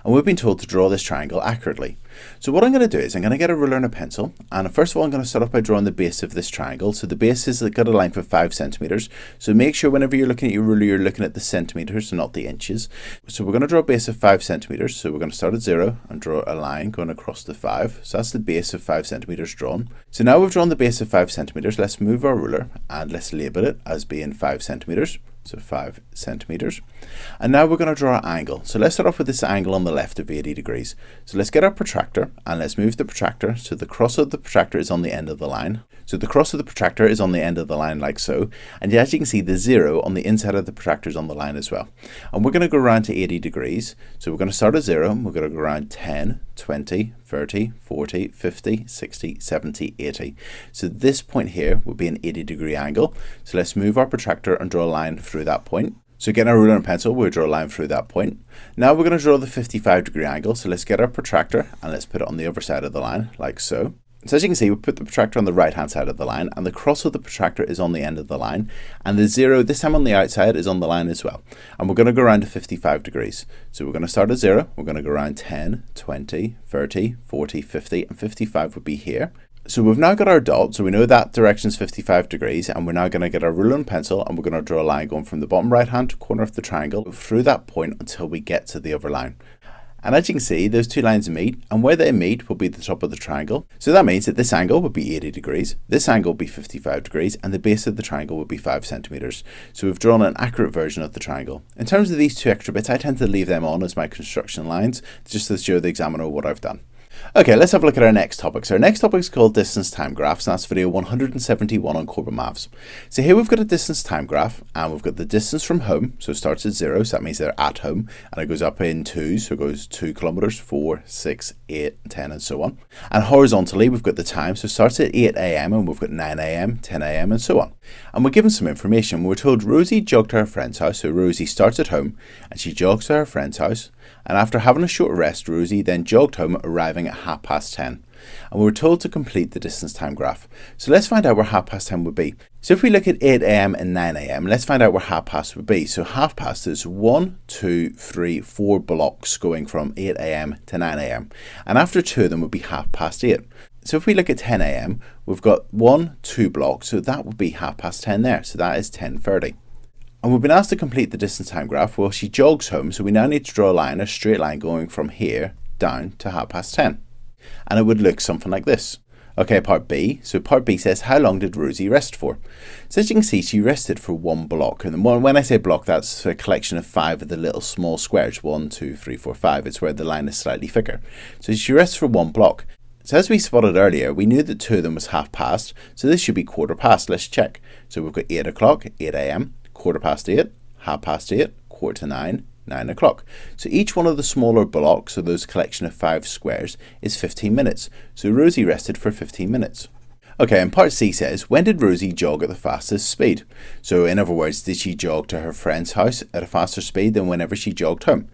And we've been told to draw this triangle accurately. So what I'm going to do is I'm going to get a ruler and a pencil, and first of all I'm going to start off by drawing the base of this triangle. So the base has got a length of 5 centimeters. So make sure whenever you're looking at your ruler, you're looking at the centimeters and not the inches. So we're going to draw a base of 5 centimeters. So we're going to start at 0 and draw a line going across the 5. So that's the base of 5 centimeters drawn. So now we've drawn the base of 5 centimeters. Let's move our ruler and let's label it as being 5 centimeters. So 5 centimeters. And now we're going to draw an angle. So let's start off with this angle on the left of 80 degrees. So let's get our protractor and let's move the protractor so the cross of the protractor is on the end of the line. So the cross of the protractor is on the end of the line like so. And as you can see, the 0 on the inside of the protractor is on the line as well. And we're going to go around to 80 degrees. So we're going to start at 0 and we're going to go around 10, 20, 30, 40, 50, 60, 70, 80. So this point here would be an 80-degree angle. So let's move our protractor and draw a line through that point. So getting our ruler and pencil, we'll draw a line through that point. Now we're going to draw the 55-degree angle. So let's get our protractor and let's put it on the other side of the line, like so. So as you can see, we put the protractor on the right-hand side of the line, and the cross of the protractor is on the end of the line, and the 0, this time on the outside, is on the line as well. And we're going to go around to 55 degrees. So we're going to start at 0, we're going to go around 10, 20, 30, 40, 50, and 55 would be here. So we've now got our dot, so we know that direction is 55 degrees, and we're now going to get our ruler and pencil, and we're going to draw a line going from the bottom right-hand corner of the triangle through that point until we get to the other line. And as you can see, those two lines meet, and where they meet will be the top of the triangle. So that means that this angle would be 80 degrees, this angle would be 55 degrees, and the base of the triangle would be 5 centimeters. So we've drawn an accurate version of the triangle. In terms of these two extra bits, I tend to leave them on as my construction lines, just to show the examiner what I've done. Okay, let's have a look at our next topic. So our next topic is called distance time graphs, and that's video 171 on Corbettmaths. So here we've got a distance time graph, and we've got the distance from home, so it starts at 0, so that means they're at home, and it goes up in 2, so it goes 2 kilometers, 4, 6, 8, 10, and so on. And horizontally, we've got the time, so it starts at 8 a.m, and we've got 9 a.m, 10 a.m, and so on. And we're given some information. We're told Rosie jogged to her friend's house, so Rosie starts at home, and she jogs to her friend's house, and after having a short rest, Rosie then jogged home, arriving at 10:30. And we were told to complete the distance time graph. So let's find out where 10:30 would be. So if we look at 8 a.m. and 9 a.m, let's find out where 10:30 would be. So 10:30 is 1, 2, 3, 4 blocks going from 8 a.m. to 9 a.m. And after 2 of them would be 8:30. So if we look at 10 a.m, we've got 1, 2 blocks, so that would be 10:30 there. So that is 10:30. And we've been asked to complete the distance time graph. Well, she jogs home, so we now need to draw a line, a straight line going from here down to 10:30. And it would look something like this. Okay, part B. So part B says, how long did Rosie rest for? So as you can see, she rested for 1 block. And when I say block, that's a collection of 5 of the little small squares. 1, 2, 3, 4, 5. It's where the line is slightly thicker. So she rests for 1 block. So as we spotted earlier, we knew that 2 of them was 10:30. So this should be 15:15. Let's check. So we've got 8 o'clock, 8 a.m, 8:15, 8:30, 8:45, 9 o'clock. So each one of the smaller blocks, or those collection of 5 squares, is 15 minutes. So Rosie rested for 15 minutes. Okay, and part C says, when did Rosie jog at the fastest speed? So in other words, did she jog to her friend's house at a faster speed than whenever she jogged home?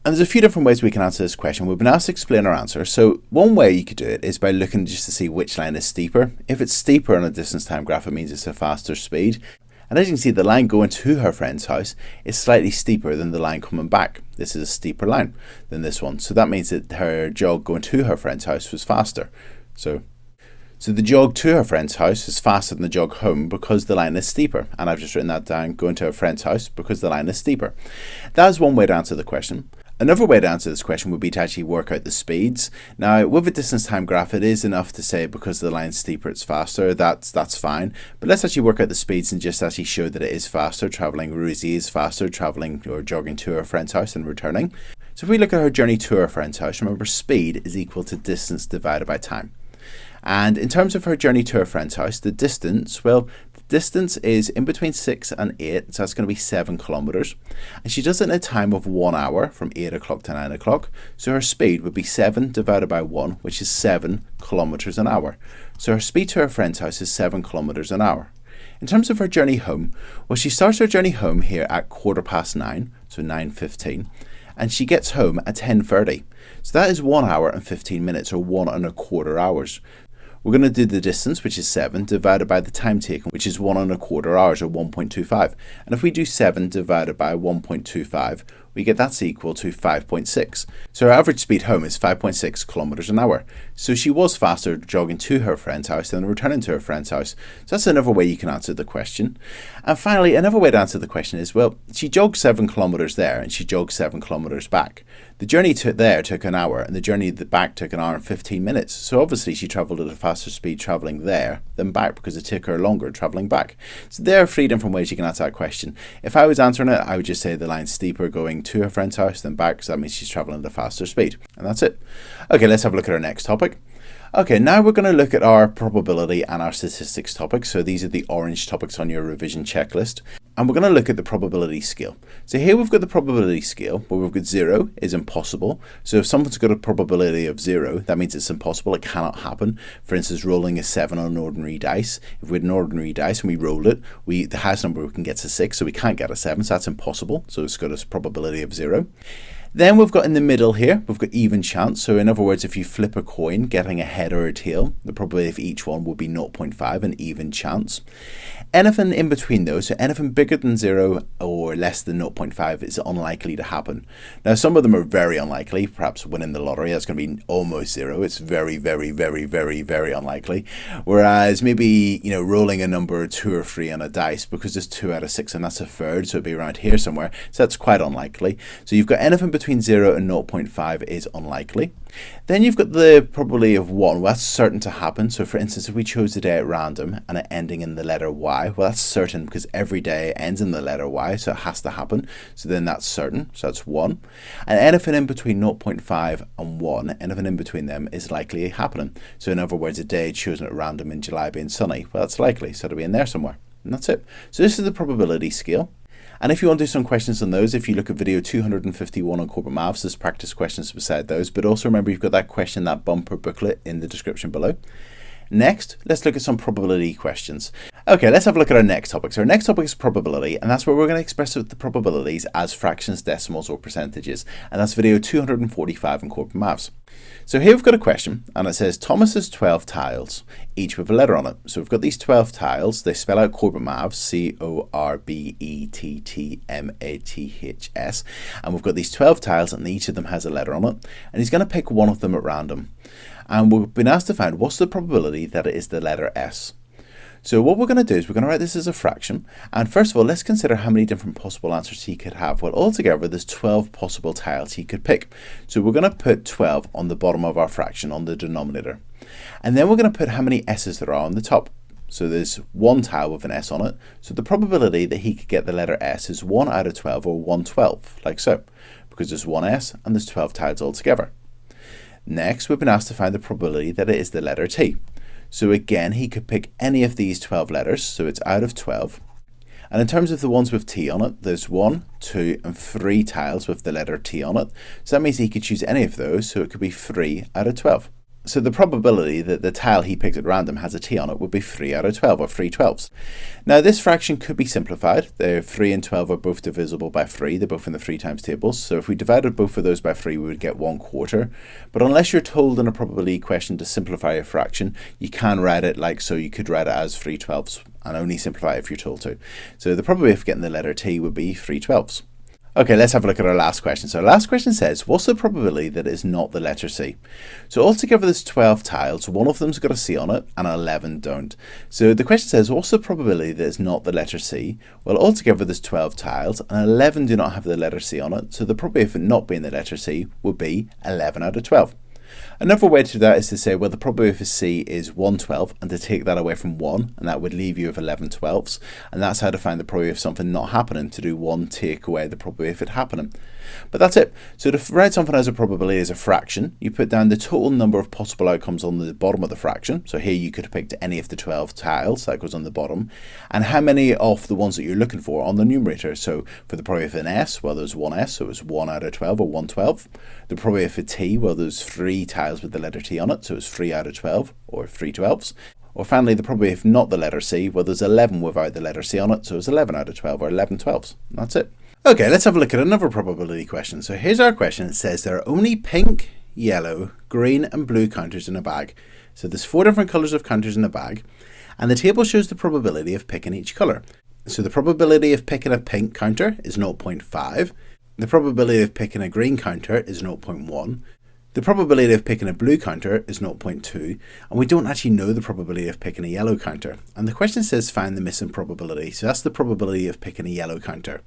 And there's a few different ways we can answer this question. We've been asked to explain our answer. So one way you could do it is by looking just to see which line is steeper. If it's steeper on a distance time graph, it means it's a faster speed. And as you can see, the line going to her friend's house is slightly steeper than the line coming back. This is a steeper line than this one. So that means that her jog going to her friend's house was faster. So the jog to her friend's house is faster than the jog home because the line is steeper. And I've just written that down, going to her friend's house because the line is steeper. That is one way to answer the question. Another way to answer this question would be to actually work out the speeds. Now, with a distance time graph, it is enough to say because the line's steeper, it's faster. That's fine. But let's actually work out the speeds and just actually show that it is faster traveling. Rosie is faster traveling or jogging to her friend's house and returning. So if we look at her journey to her friend's house, remember speed is equal to distance divided by time. And in terms of her journey to her friend's house, the distance, well, the distance is in between 6 and 8, so that's going to be 7 kilometers. And she does it in a time of 1 hour from 8 o'clock to 9 o'clock. So her speed would be 7 divided by 1, which is 7 kilometers an hour. So her speed to her friend's house is 7 kilometers an hour. In terms of her journey home, well, she starts her journey home here at 9:15, so 9:15. And she gets home at 10:30. So that is 1 hour and 15 minutes, or 1¼ hours. We're going to do the distance, which is 7, divided by the time taken, which is 1¼ hours, or 1.25. And if we do 7 divided by 1.25, we get that's equal to 5.6. So her average speed home is 5.6 kilometers an hour. So she was faster jogging to her friend's house than returning to her friend's house. So that's another way you can answer the question. And finally, another way to answer the question is, well, she jogged 7 kilometers there and she jogged 7 kilometers back. The journey there took an hour and the journey back took an hour and 15 minutes. So obviously she travelled at a faster speed travelling there than back because it took her longer travelling back. So there are 3 different ways you can answer that question. If I was answering it, I would just say the line's steeper going to her friend's house than back, so that means she's travelling at a faster speed. And that's it. Okay, let's have a look at our next topic. Okay, now we're going to look at our probability and our statistics topics. So these are the orange topics on your revision checklist. And we're going to look at the probability scale. So here we've got the probability scale where we've got 0 is impossible. So if something's got a probability of 0, that means it's impossible. It cannot happen. For instance, rolling a 7 on an ordinary dice. If we had an ordinary dice and we rolled it, the highest number we can get is a 6, so we can't get a 7, so that's impossible. So it's got a probability of 0. Then we've got in the middle here, we've got even chance. So in other words, if you flip a coin, getting a head or a tail, the probability of each one would be 0.5, an even chance. Anything in between those, so anything bigger than 0 or less than 0.5 is unlikely to happen. Now, some of them are very unlikely. Perhaps winning the lottery, that's going to be almost 0. It's very, very, very, very, very unlikely. Whereas maybe, rolling a number 2 or 3 on a dice, because there's 2 out of 6 and that's a third, so it'd be around here somewhere. So that's quite unlikely. So you've got anything between 0 and 0.5 is unlikely. Then you've got the probability of 1. Well, that's certain to happen. So for instance, if we chose a day at random and it ending in the letter Y, well, that's certain because every day ends in the letter Y, so it has to happen. So then that's certain, so that's 1. And anything in between 0.5 and 1, anything in between them is likely happening. So in other words, a day chosen at random in July being sunny, well, that's likely, so it'll be in there somewhere. And that's it. So this is the probability scale. And if you want to do some questions on those, if you look at video 251 on Corbettmaths, there's practice questions beside those. But also remember, you've got that question, that bumper booklet in the description below. Next, let's look at some probability questions. Okay, let's have a look at our next topic. So our next topic is probability, and that's where we're going to express the probabilities as fractions, decimals, or percentages. And that's video 245 in Corbettmaths. So here we've got a question, and it says Thomas has 12 tiles, each with a letter on it. So we've got these 12 tiles. They spell out Corbettmaths, Corbettmaths, and we've got these 12 tiles, and each of them has a letter on it. And he's going to pick one of them at random. And we've been asked to find what's the probability that it is the letter S. So what we're going to do is we're going to write this as a fraction. And first of all, let's consider how many different possible answers he could have. Well, altogether, there's 12 possible tiles he could pick. So we're going to put 12 on the bottom of our fraction, on the denominator. And then we're going to put how many S's there are on the top. So there's one tile with an S on it. So the probability that he could get the letter S is 1 out of 12, or 1/12, like so. Because there's one S and there's 12 tiles altogether. Next, we've been asked to find the probability that it is the letter T. So again, he could pick any of these 12 letters, so it's out of 12. And in terms of the ones with T on it, there's 1, 2, and 3 tiles with the letter T on it. So that means he could choose any of those, so it could be 3 out of 12. So the probability that the tile he picked at random has a T on it would be 3 out of 12, or 3/12. Now this fraction could be simplified. The 3 and 12 are both divisible by 3. They're both in the 3 times tables. So if we divided both of those by 3, we would get 1/4. But unless you're told in a probability question to simplify a fraction, you can write it like so. You could write it as 3/12 and only simplify it if you're told to. So the probability of getting the letter T would be 3/12. Okay, let's have a look at our last question. So our last question says, what's the probability that it is not the letter C? So altogether there's 12 tiles, one of them's got a C on it and 11 don't. So the question says, what's the probability that it's not the letter C? Well, altogether there's 12 tiles and 11 do not have the letter C on it. So the probability of it not being the letter C would be 11 out of 12. Another way to do that is to say, well, the probability for C is 1/12, and to take that away from 1, and that would leave you with 11/12. And that's how to find the probability of something not happening, to do 1 take away the probability of it happening. But that's it. So to write something as a probability as a fraction, you put down the total number of possible outcomes on the bottom of the fraction. So here you could have picked any of the 12 tiles, that goes on the bottom, and how many of the ones that you're looking for on the numerator. So for the probability of an S, well, there's one S, so it's 1 out of 12, or 1/12. The probability of a T, well, there's 3 tiles with the letter T on it, so it's 3 out of 12, or 3/12. Or finally, the probability of not the letter C, well, there's 11 without the letter C on it, so it's 11 out of 12, or 11/12. And that's it. Okay, let's have a look at another probability question. So here's our question. It says there are only pink, yellow, green, and blue counters in a bag. So there's 4 different colors of counters in a bag, and the table shows the probability of picking each color. So the probability of picking a pink counter is 0.5. The probability of picking a green counter is 0.1. The probability of picking a blue counter is 0.2, and we don't actually know the probability of picking a yellow counter. And the question says find the missing probability. So that's the probability of picking a yellow counter.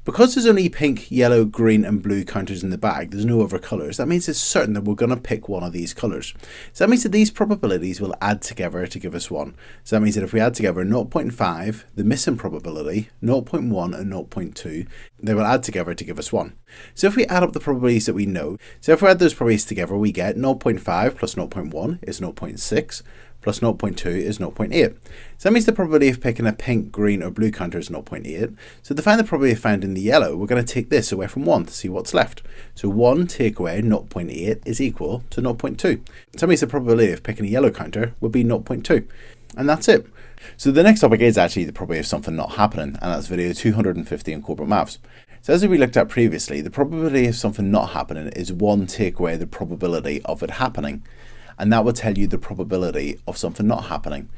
Because there's only pink, yellow, green, and blue counters in the bag, there's no other colours. That means it's certain that we're going to pick one of these colours. So that means that these probabilities will add together to give us 1. So that means that if we add together 0.5, the missing probability, 0.1 and 0.2, they will add together to give us 1. So if we add up the probabilities that we know, so if we add those probabilities together, we get 0.5 plus 0.1 is 0.6. Plus 0.2 is 0.8. So that means the probability of picking a pink, green, or blue counter is 0.8. So to find the probability of finding the yellow, we're going to take this away from 1 to see what's left. So 1 take away 0.8 is equal to 0.2. So that means the probability of picking a yellow counter would be 0.2. And that's it. So the next topic is actually the probability of something not happening, and that's video 250 in Corbettmaths. So as we looked at previously, the probability of something not happening is 1 take away the probability of it happening. And that will tell you the probability of something not happening.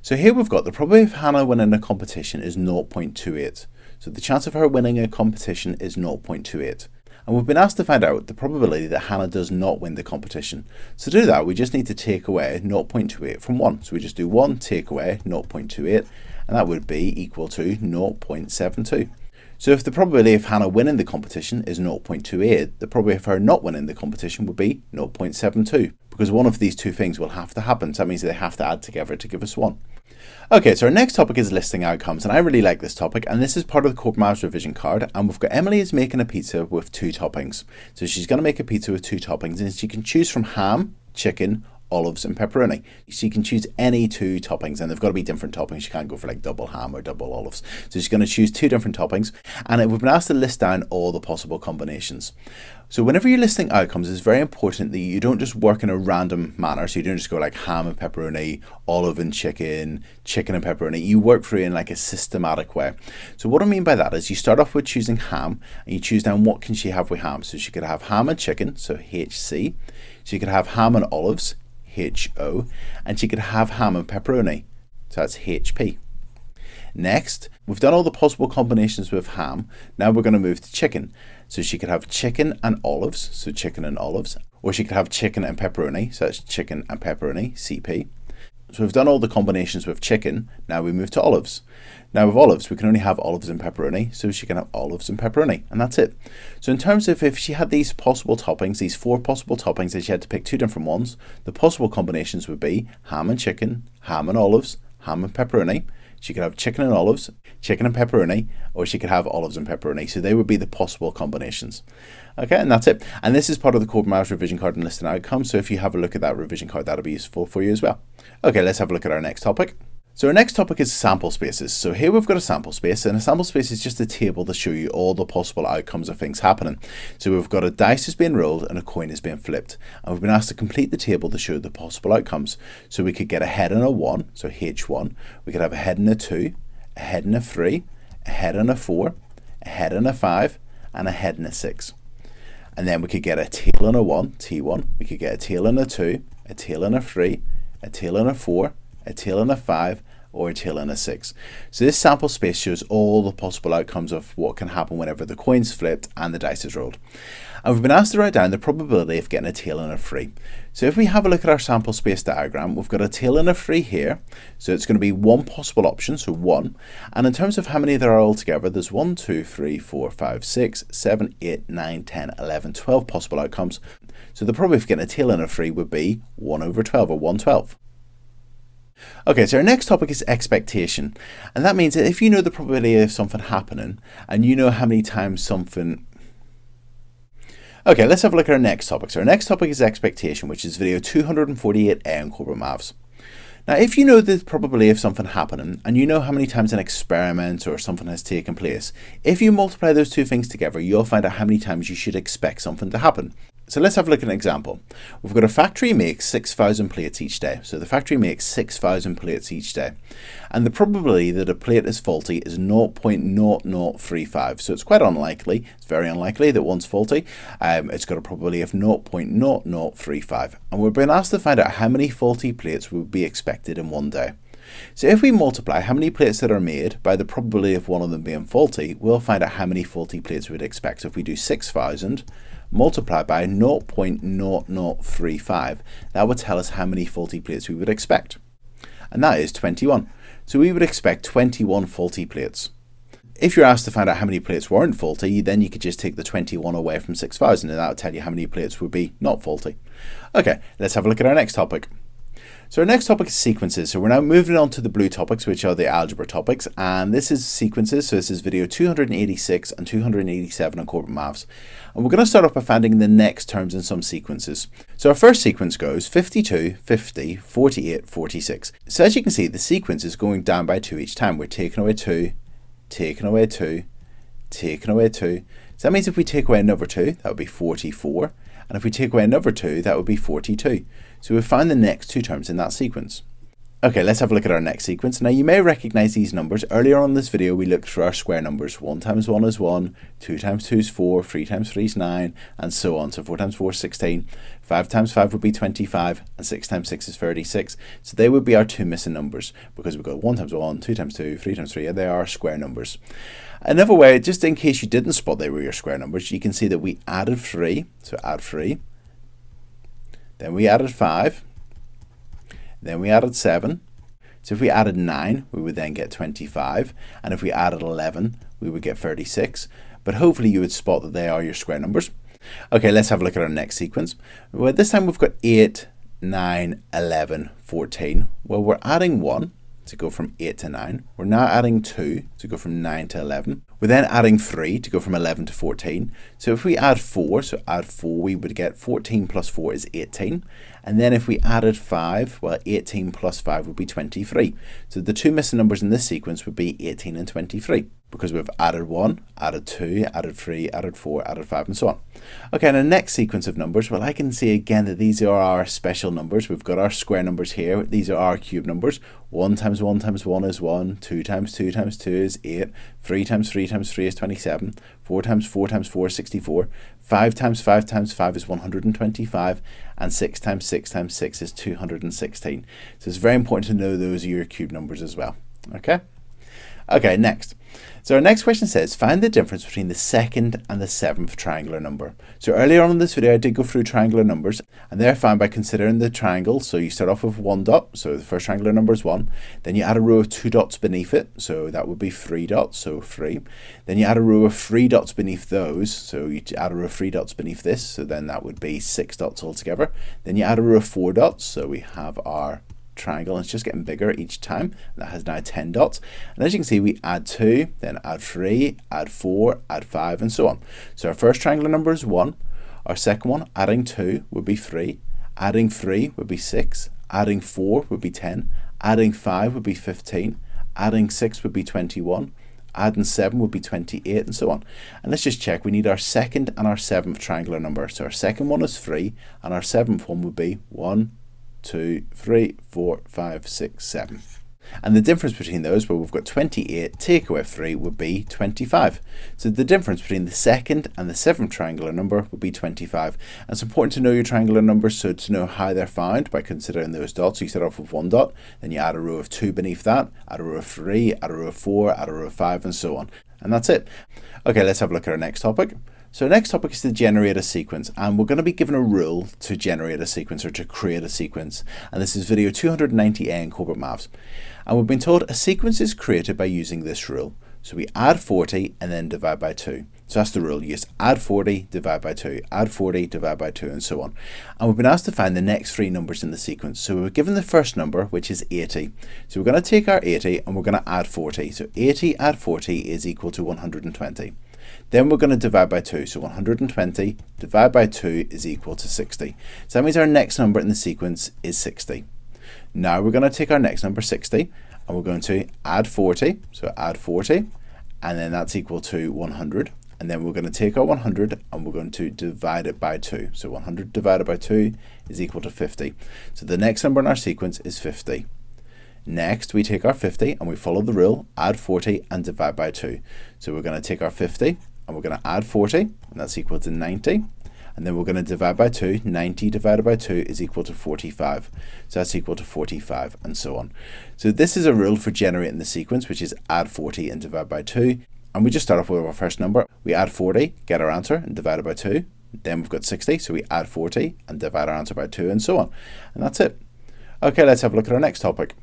So here we've got the probability of Hannah winning a competition is 0.28. So the chance of her winning a competition is 0.28. And we've been asked to find out the probability that Hannah does not win the competition. So to do that, we just need to take away 0.28 from 1. So we just do 1 take away 0.28, and that would be equal to 0.72. So if the probability of Hannah winning the competition is 0.28, the probability of her not winning the competition would be 0.72, because one of these two things will have to happen. So that means they have to add together to give us 1. Okay, so our next topic is listing outcomes, and I really like this topic, and this is part of the Corbettmaths revision card, and we've got Emily is making a pizza with 2 toppings. So she's going to make a pizza with 2 toppings, and she can choose from ham, chicken, olives and pepperoni. So you can choose any 2 toppings, and they've got to be different toppings. You can't go for like double ham or double olives. So she's going to choose 2 different toppings, and we've been asked to list down all the possible combinations. So whenever you're listing outcomes, it's very important that you don't just work in a random manner. So you don't just go like ham and pepperoni, olive and chicken, chicken and pepperoni. You work through in like a systematic way. So what I mean by that is you start off with choosing ham, and you choose down what can she have with ham. So she could have ham and chicken, so HC. She could have ham and olives, HO, and she could have ham and pepperoni, so that's HP. Next, we've done all the possible combinations with ham. Now we're going to move to chicken. So she could have chicken and olives, so chicken and olives, or she could have chicken and pepperoni, so that's chicken and pepperoni, CP. So we've done all the combinations with chicken. Now we move to olives. Now with olives, we can only have olives and pepperoni, so she can have olives and pepperoni, and that's it. So in terms of if she had these possible toppings, these 4 possible toppings, and she had to pick 2 different ones, the possible combinations would be ham and chicken, ham and olives, ham and pepperoni. She could have chicken and olives, chicken and pepperoni, or she could have olives and pepperoni. So they would be the possible combinations. Okay, and that's it. And this is part of the Corbettmaths revision card and listing outcomes. So if you have a look at that revision card, that'll be useful for you as well. Okay, let's have a look at our next topic. So our next topic is sample spaces. So here we've got a sample space, and a sample space is just a table to show you all the possible outcomes of things happening. So we've got a dice is being rolled and a coin is being flipped, and we've been asked to complete the table to show the possible outcomes. So we could get a head and a 1, so H1. We could have a head and a 2, a head and a 3, a head and a 4, a head and a 5, and a head and a 6. And then we could get a tail and a 1, T1. We could get a tail and a 2, a tail and a 3, a tail and a 4, a tail and a 5, or a tail and a 6. So this sample space shows all the possible outcomes of what can happen whenever the coin's flipped and the dice is rolled. And we've been asked to write down the probability of getting a tail and a 3. So if we have a look at our sample space diagram, we've got a tail and a 3 here. So it's going to be 1 possible option, so 1. And in terms of how many there are altogether, there's 1, 2, 3, 4, 5, 6, 7, 8, 9, 10, 11, 12 possible outcomes. So the probability of getting a tail and a 3 would be 1 over 12, or 1/12. Okay, so our next topic is expectation, and that means that if you know the probability of something happening and you know how many times something... Okay, let's have a look at our next topic. So our next topic is expectation, which is video 248A in Corbettmaths. Now, if you know the probability of something happening and you know how many times an experiment or something has taken place, if you multiply those 2 things together, you'll find out how many times you should expect something to happen. So let's have a look at an example. We've got a factory makes 6,000 plates each day. So the factory makes 6,000 plates each day. And the probability that a plate is faulty is 0.0035. So it's quite unlikely, it's very unlikely that one's faulty. It's got a probability of 0.0035. And we're being asked to find out how many faulty plates would be expected in one day. So if we multiply how many plates that are made by the probability of one of them being faulty, we'll find out how many faulty plates we'd expect. So if we do 6,000 multiplied by 0.0035, that would tell us how many faulty plates we would expect. And that is 21. So we would expect 21 faulty plates. If you're asked to find out how many plates weren't faulty, then you could just take the 21 away from 6,000 and that would tell you how many plates would be not faulty. Okay, let's have a look at our next topic. So our next topic is sequences. So we're now moving on to the blue topics, which are the algebra topics, and this is sequences. So this is video 286 and 287 on Corbettmaths. And we're going to start off by finding the next terms in some sequences. So our first sequence goes 52, 50, 48, 46. So as you can see, the sequence is going down by 2 each time. We're taking away 2, taking away 2, taking away 2. So that means if we take away another 2, that would be 44. And if we take away another 2, that would be 42. So we've found the next 2 terms in that sequence. Okay, let's have a look at our next sequence. Now you may recognize these numbers. Earlier on in this video, we looked through our square numbers. 1 times 1 is 1, 2 times 2 is 4, 3 times 3 is 9, and so on. So 4 times 4 is 16, 5 times 5 would be 25, and 6 times 6 is 36. So they would be our 2 missing numbers, because we've got 1 times 1, 2 times 2, 3 times 3, and they are square numbers. Another way, just in case you didn't spot they were your square numbers, you can see that we added 3, so add 3, then we added 5, then we added 7. So if we added 9, we would then get 25, and if we added 11, we would get 36, but hopefully you would spot that they are your square numbers. Okay, let's have a look at our next sequence. Well, this time we've got 8, 9, 11, 14. Well, we're adding 1 to go from 8 to 9. We're now adding 2 to go from 9 to 11. We're then adding 3 to go from 11 to 14. So if we add 4, we would get 14 plus 4 is 18. And then if we added 5, well, 18 plus 5 would be 23. So the two missing numbers in this sequence would be 18 and 23, because we've added 1, added 2, added 3, added 4, added 5, and so on. Okay, and the next sequence of numbers, well, I can see again that these are our special numbers. We've got our square numbers here. These are our cube numbers. 1 times 1 times 1 is 1, 2 times 2 times 2 is 8, 3 times 3 times 3 is 27, 4 times 4 times 4 is 64, 5 times 5 times 5 is 125, and 6 times 6 times 6 is 216. So it's very important to know those are your cube numbers as well. Okay, next. So our next question says, find the difference between the second and the seventh triangular number. So earlier on in this video, I did go through triangular numbers, and they're found by considering the triangle. So you start off with 1 dot, so the first triangular number is 1. Then you add a row of 2 dots beneath it, so that would be 3 dots, so 3. Then you add a row of 3 dots beneath those, so you add a row of 3 dots beneath this, so then that would be 6 dots altogether. Then you add a row of 4 dots, so we have our triangle, and it's just getting bigger each time. That has now 10 dots, and as you can see, we add 2, then add 3, add 4, add 5, and so on. So our first triangular number is 1. Our second one, adding 2, would be 3. Adding 3 would be 6. Adding 4 would be 10. Adding 5 would be 15. Adding 6 would be 21. Adding 7 would be 28, and so on. And let's just check. We need our second and our seventh triangular number. So our second one is 3, and our seventh one would be 1, 2, 3, 4, 5, 6, 7. And the difference between those, well, we've got 28, take away 3 would be 25. So the difference between the second and the seventh triangular number would be 25. And it's important to know your triangular numbers, so to know how they're found by considering those dots. So you start off with 1 dot, then you add a row of 2 beneath that, add a row of 3, add a row of 4, add a row of 5, and so on. And that's it. Okay, let's have a look at our next topic. So next topic is to generate a sequence, and we're going to be given a rule to generate a sequence or to create a sequence. And this is video 290A in Corbettmaths. And we've been told a sequence is created by using this rule. So we add 40 and then divide by 2. So that's the rule. You just add 40, divide by 2, add 40, divide by 2, and so on. And we've been asked to find the next 3 numbers in the sequence. So we're given the first number, which is 80. So we're going to take our 80 and we're going to add 40. So 80 add 40 is equal to 120. Then we're going to divide by 2. So 120 divided by 2 is equal to 60. So that means our next number in the sequence is 60. Now we're going to take our next number, 60, and we're going to add 40. So add 40, and then that's equal to 100. And then we're going to take our 100 and we're going to divide it by 2. So 100 divided by 2 is equal to 50. So the next number in our sequence is 50. Next, we take our 50 and we follow the rule, add 40 and divide by 2. So we're going to take our 50 and we're going to add 40, and that's equal to 90. And then we're going to divide by 2. 90 divided by 2 is equal to 45. So that's equal to 45, and so on. So this is a rule for generating the sequence, which is add 40 and divide by 2. And we just start off with our first number. We add 40, get our answer, and divide it by 2. Then we've got 60, so we add 40 and divide our answer by 2, and so on. And that's it. Okay, let's have a look at our next topic.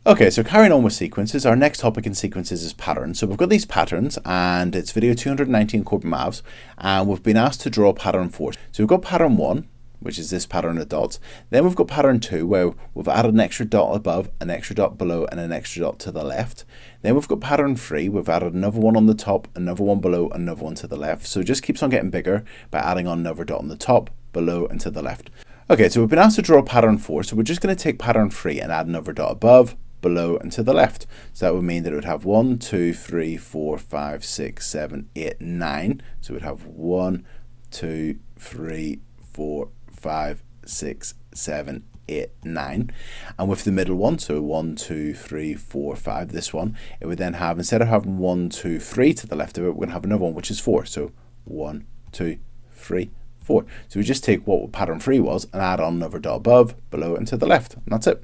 Okay, so carrying on with sequences, our next topic in sequences is patterns. So we've got these patterns, and it's video 290 in Corbettmaths, and we've been asked to draw pattern 4. So we've got pattern 1, which is this pattern of dots. Then we've got pattern 2, where we've added an extra dot above, an extra dot below, and an extra dot to the left. Then we've got pattern 3, we've added another one on the top, another one below, another one to the left. So it just keeps on getting bigger by adding on another dot on the top, below, and to the left. Okay, so we've been asked to draw pattern 4, so we're just going to take pattern 3 and add another dot above, below, and to the left. So that would mean that it would have 1, 2, 3, 4, 5, 6, 7, 8, 9. So it would have 1, 2, 3, 4, 5, 6, 7, 8, 9. And with the middle one, so 1, 2, 3, 4, 5, this one, it would then have, instead of having 1, 2, 3 to the left of it, we're going to have another one, which is 4. So 1, 2, 3, 4. So we just take what pattern 3 was and add on another dot above, below, and to the left. And that's it.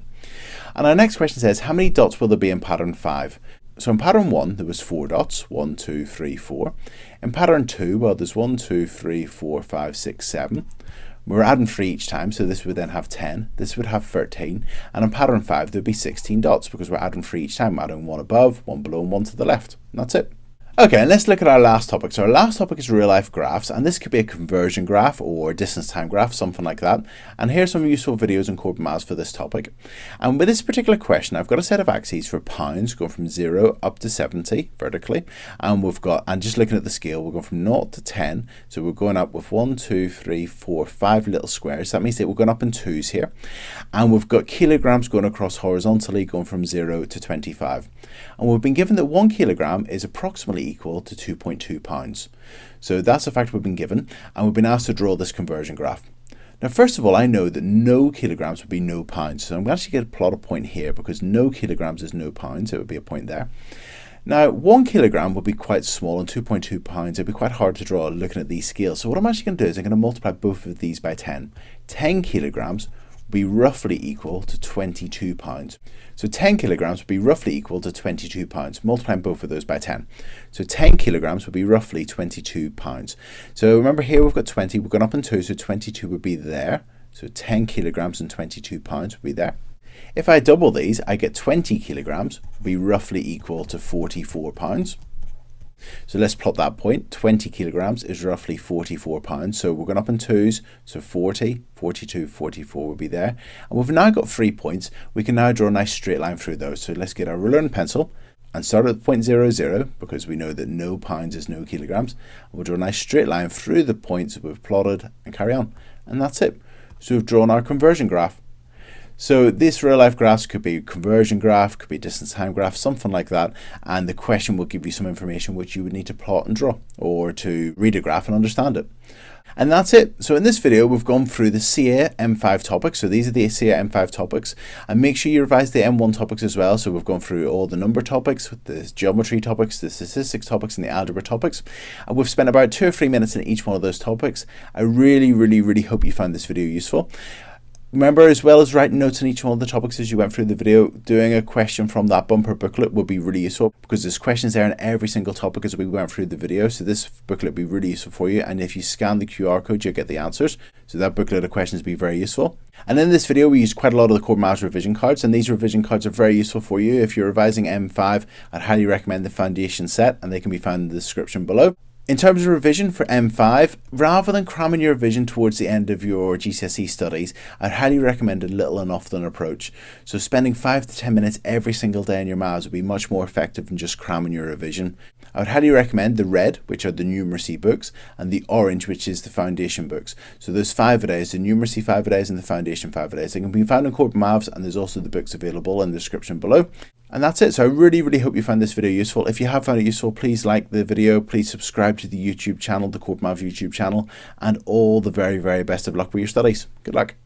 And our next question says, how many dots will there be in pattern 5? So in pattern 1, there was 4 dots, 1, 2, 3, 4. In pattern 2, well, there's 1, 2, 3, 4, 5, 6, 7. We're adding 3 each time, so this would then have 10. This would have 13. And in pattern 5, there'd be 16 dots because we're adding 3 each time. We're adding 1 above, 1 below, and 1 to the left. And that's it. Okay, and let's look at our last topic. So our last topic is real life graphs, and this could be a conversion graph or a distance time graph, something like that. And here's some useful videos in Corbettmaths for this topic. And with this particular question, I've got a set of axes for pounds going from 0 up to 70 vertically. And and just looking at the scale, we're going from 0 to 10. So we're going up with 1, 2, 3, 4, 5 little squares. That means that we're going up in twos here. And we've got kilograms going across horizontally, going from 0 to 25. And we've been given that 1 kilogram is approximately equal to 2.2 pounds. So that's a fact we've been given, and we've been asked to draw this conversion graph. Now, first of all, I know that no kilograms would be no pounds. So I'm going to actually get a plot a point here because no kilograms is no pounds. It would be a point there. Now, 1 kilogram would be quite small and 2.2 pounds. It'd be quite hard to draw looking at these scales. So what I'm actually going to do is I'm going to multiply both of these by 10. 10 kilograms would be roughly equal to 22 pounds. So 10 kilograms would be roughly equal to 22 pounds, multiplying both of those by 10. So 10 kilograms would be roughly 22 pounds. So remember here we've got 20, we've gone up in 2, so 22 would be there. So 10 kilograms and 22 pounds would be there. If I double these, I get 20 kilograms would be roughly equal to 44 pounds. So let's plot that point. 20 kilograms is roughly 44 pounds. So we're going up in twos. So 40, 42, 44 will be there. And we've now got 3 points. We can now draw a nice straight line through those. So let's get our ruler and pencil and start at point 0, 0, because we know that no pounds is no kilograms. And we'll draw a nice straight line through the points that we've plotted and carry on. And that's it. So we've drawn our conversion graph. So this real life graphs could be a conversion graph, could be a distance time graph, something like that. And the question will give you some information which you would need to plot and draw or to read a graph and understand it. And that's it. So in this video, we've gone through the CCEA M5 topics. So these are the CCEA M5 topics. And make sure you revise the M1 topics as well. So we've gone through all the number topics, the geometry topics, the statistics topics, and the algebra topics. And we've spent about 2 or 3 minutes in each one of those topics. I really hope you found this video useful. Remember, as well as writing notes on each one of the topics as you went through the video, doing a question from that bumper booklet would be really useful because there's questions there on every single topic as we went through the video. So this booklet would be really useful for you. And if you scan the QR code, you'll get the answers. So that booklet of questions would be very useful. And in this video, we used quite a lot of the Corbettmaths revision cards. And these revision cards are very useful for you. If you're revising M5, I'd highly recommend the foundation set, and they can be found in the description below. In terms of revision for M5, rather than cramming your revision towards the end of your GCSE studies, I'd highly recommend a little and often approach. So spending 5 to 10 minutes every single day in your maths would be much more effective than just cramming your revision. I would highly recommend the red, which are the numeracy books, and the orange, which is the foundation books. So those 5-a-days, the numeracy 5-a-days and the foundation 5-a-days, they can be found in Corbettmaths, and there's also the books available in the description below. And that's it. So I really hope you found this video useful. If you have found it useful, please like the video, please subscribe to the YouTube channel, the Corbettmaths YouTube channel, and all the very best of luck with your studies. Good luck.